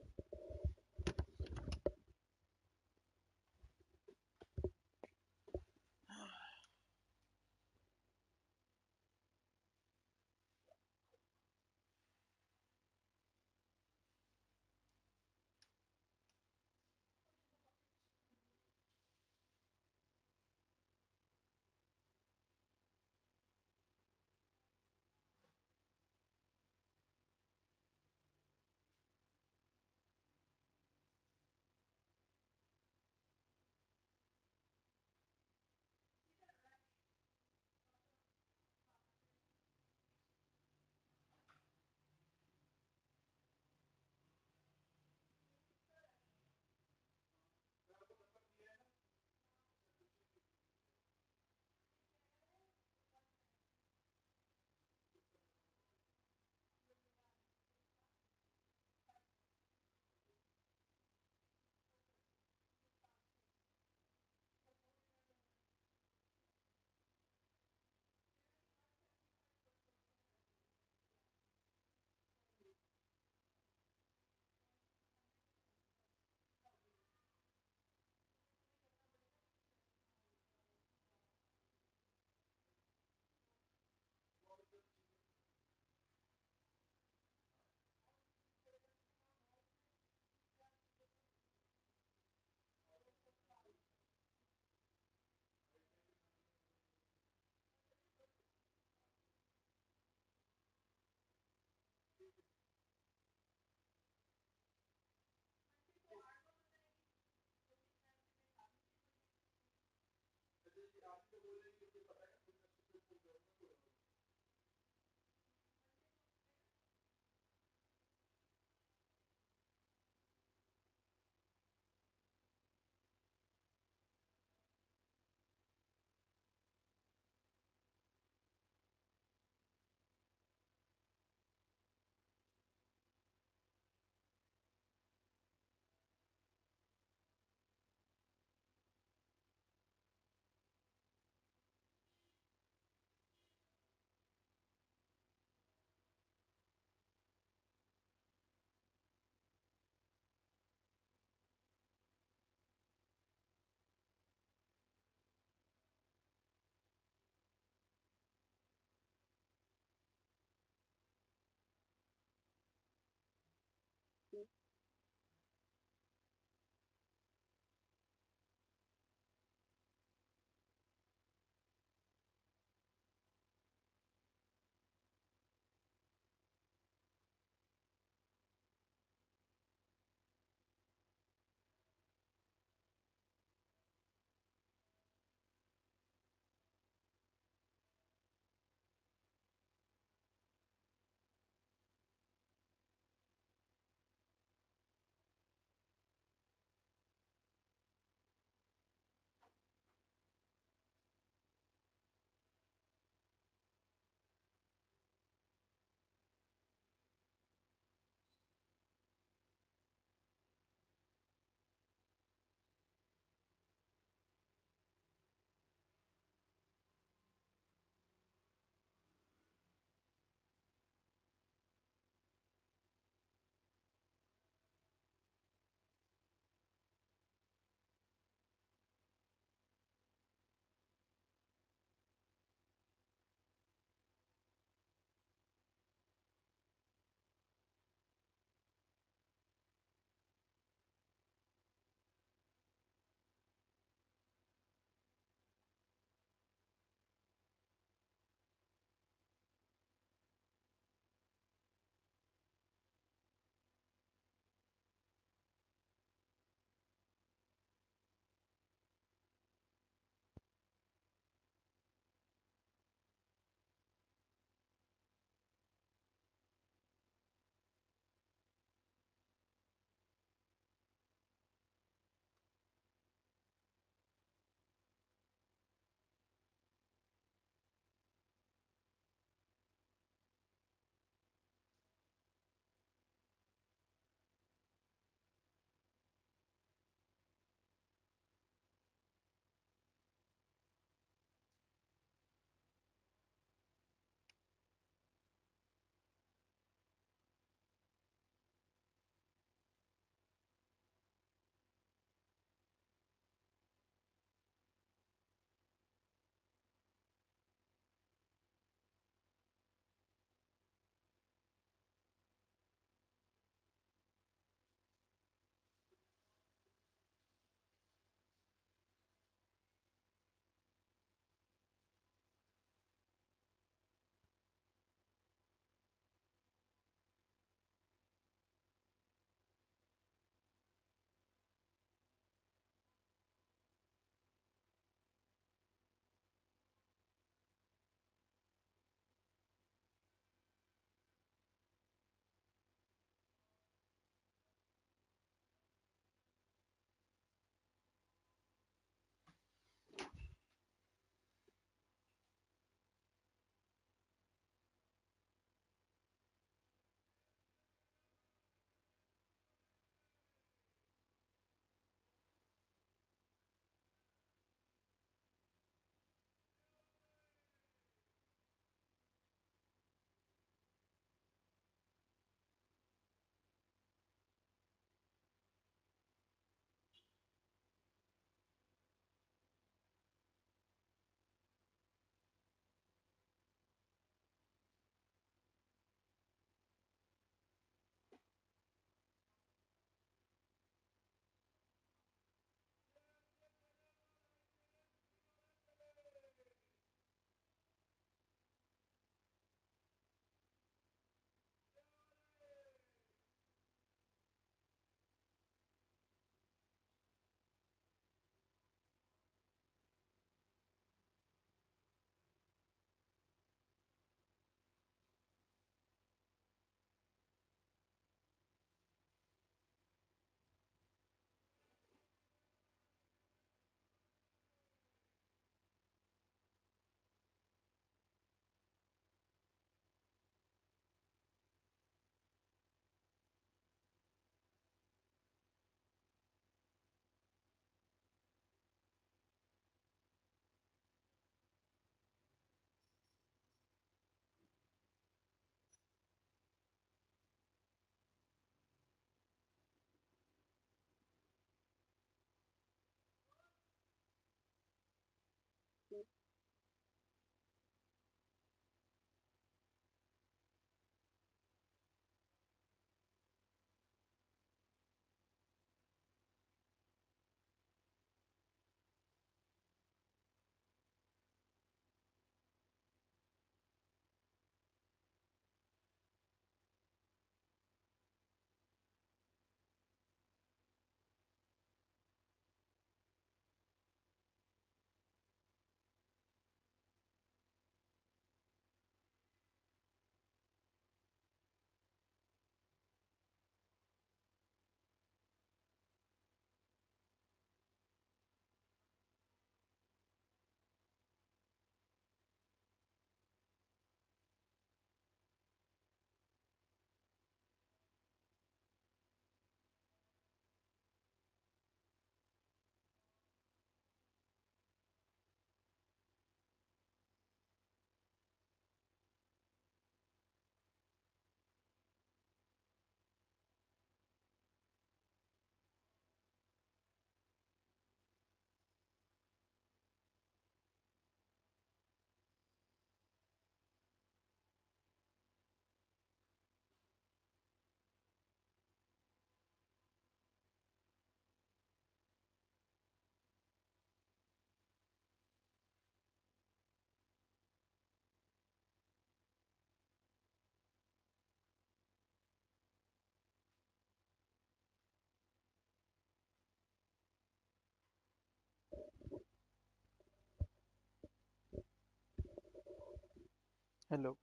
Hello.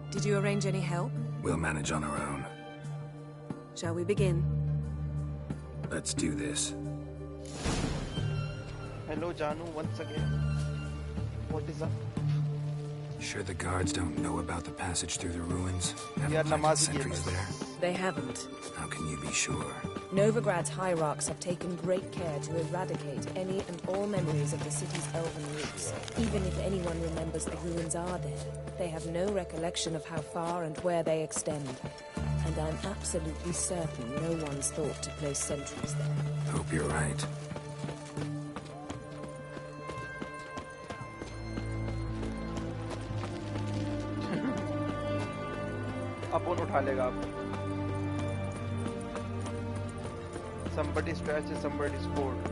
Did you arrange any help? We'll manage on our own. Shall we begin? Let's do this. Hello, Janu, once again. What is up? Sure the guards don't know about the passage through the ruins? Yeah, Haven't planted Namazi sentries gave us. there? They haven't. How can you be sure? Novigrad's hierarchs have taken great care to eradicate any and all memories of the city's elven roots. Even if anyone remembers the ruins are there, they have no recollection of how far and where they extend. And I'm absolutely certain no one's thought to place sentries there. Hope you're right. अपन उठा लेगा आप. Somebody's trash is somebody's gold.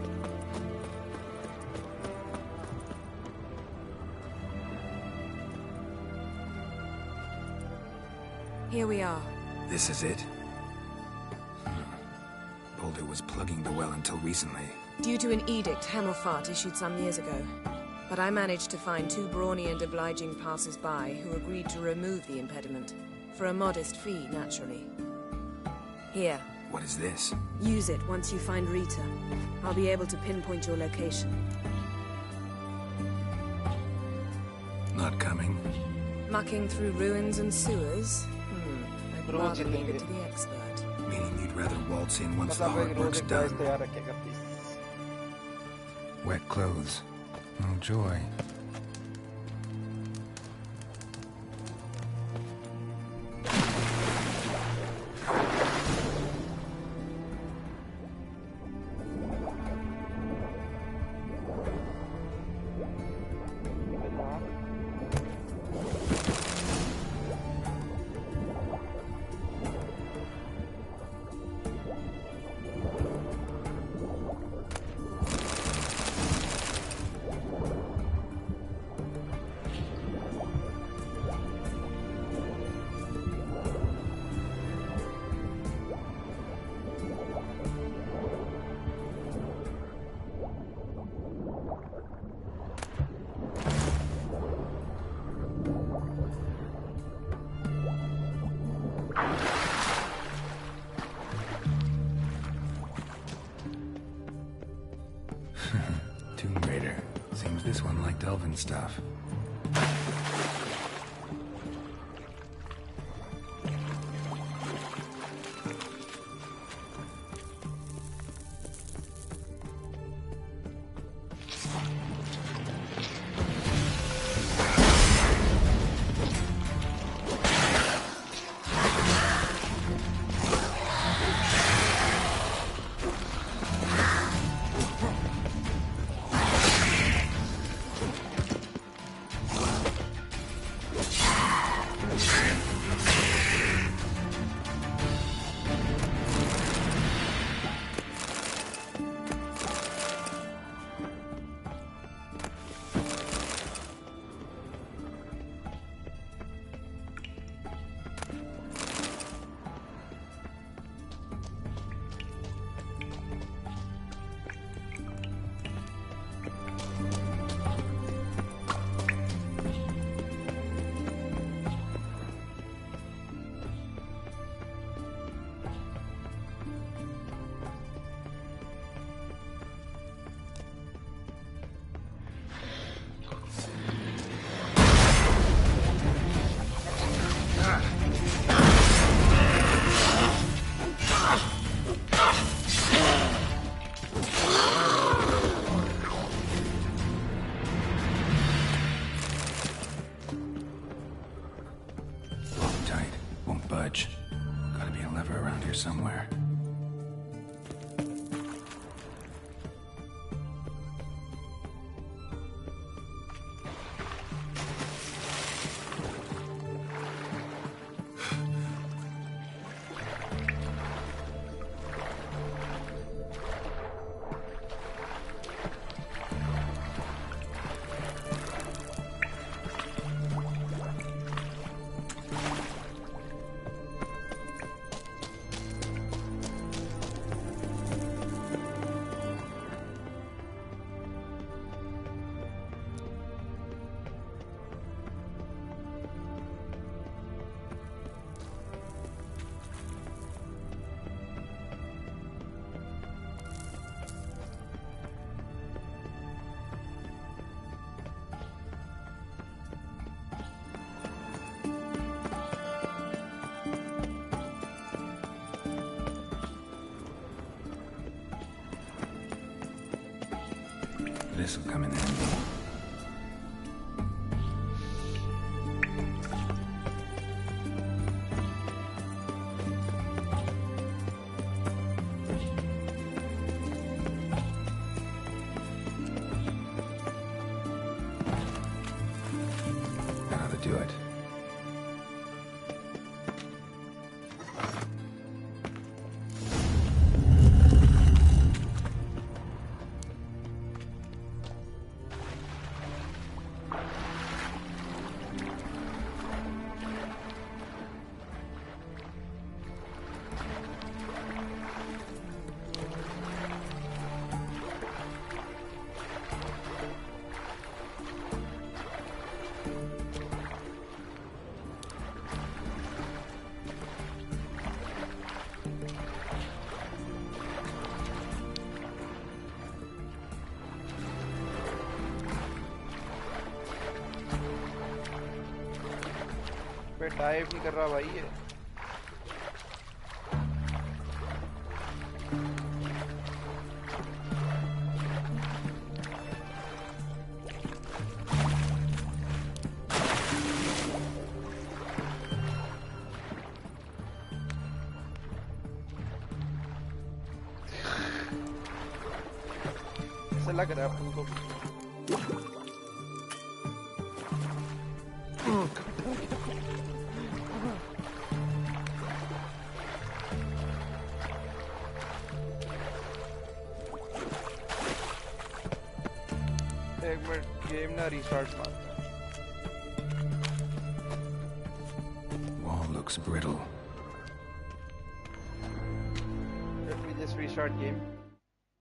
Here we are. This is it? Boulder was plugging the well until recently. Due to an edict Hamilfart issued some years ago. But I managed to find two brawny and obliging passers-by who agreed to remove the impediment. For a modest fee, naturally. Here. What is this? Use it once you find Rita. I'll be able to pinpoint your location. Not coming? Mucking through ruins and sewers? I'd rather leave it to the expert. Meaning you'd rather waltz in once the hard work's done? Wet clothes. Oh, joy. Tomb Raider. Seems this one liked elven stuff. This'll come in handy. That ought to do it. पे dive नहीं कर रहा भाई ये ऐसा लग रहा है अपन को एक मिनट गेम ना रीस्टार्ट मारता है Wall looks brittle. Let me just restart game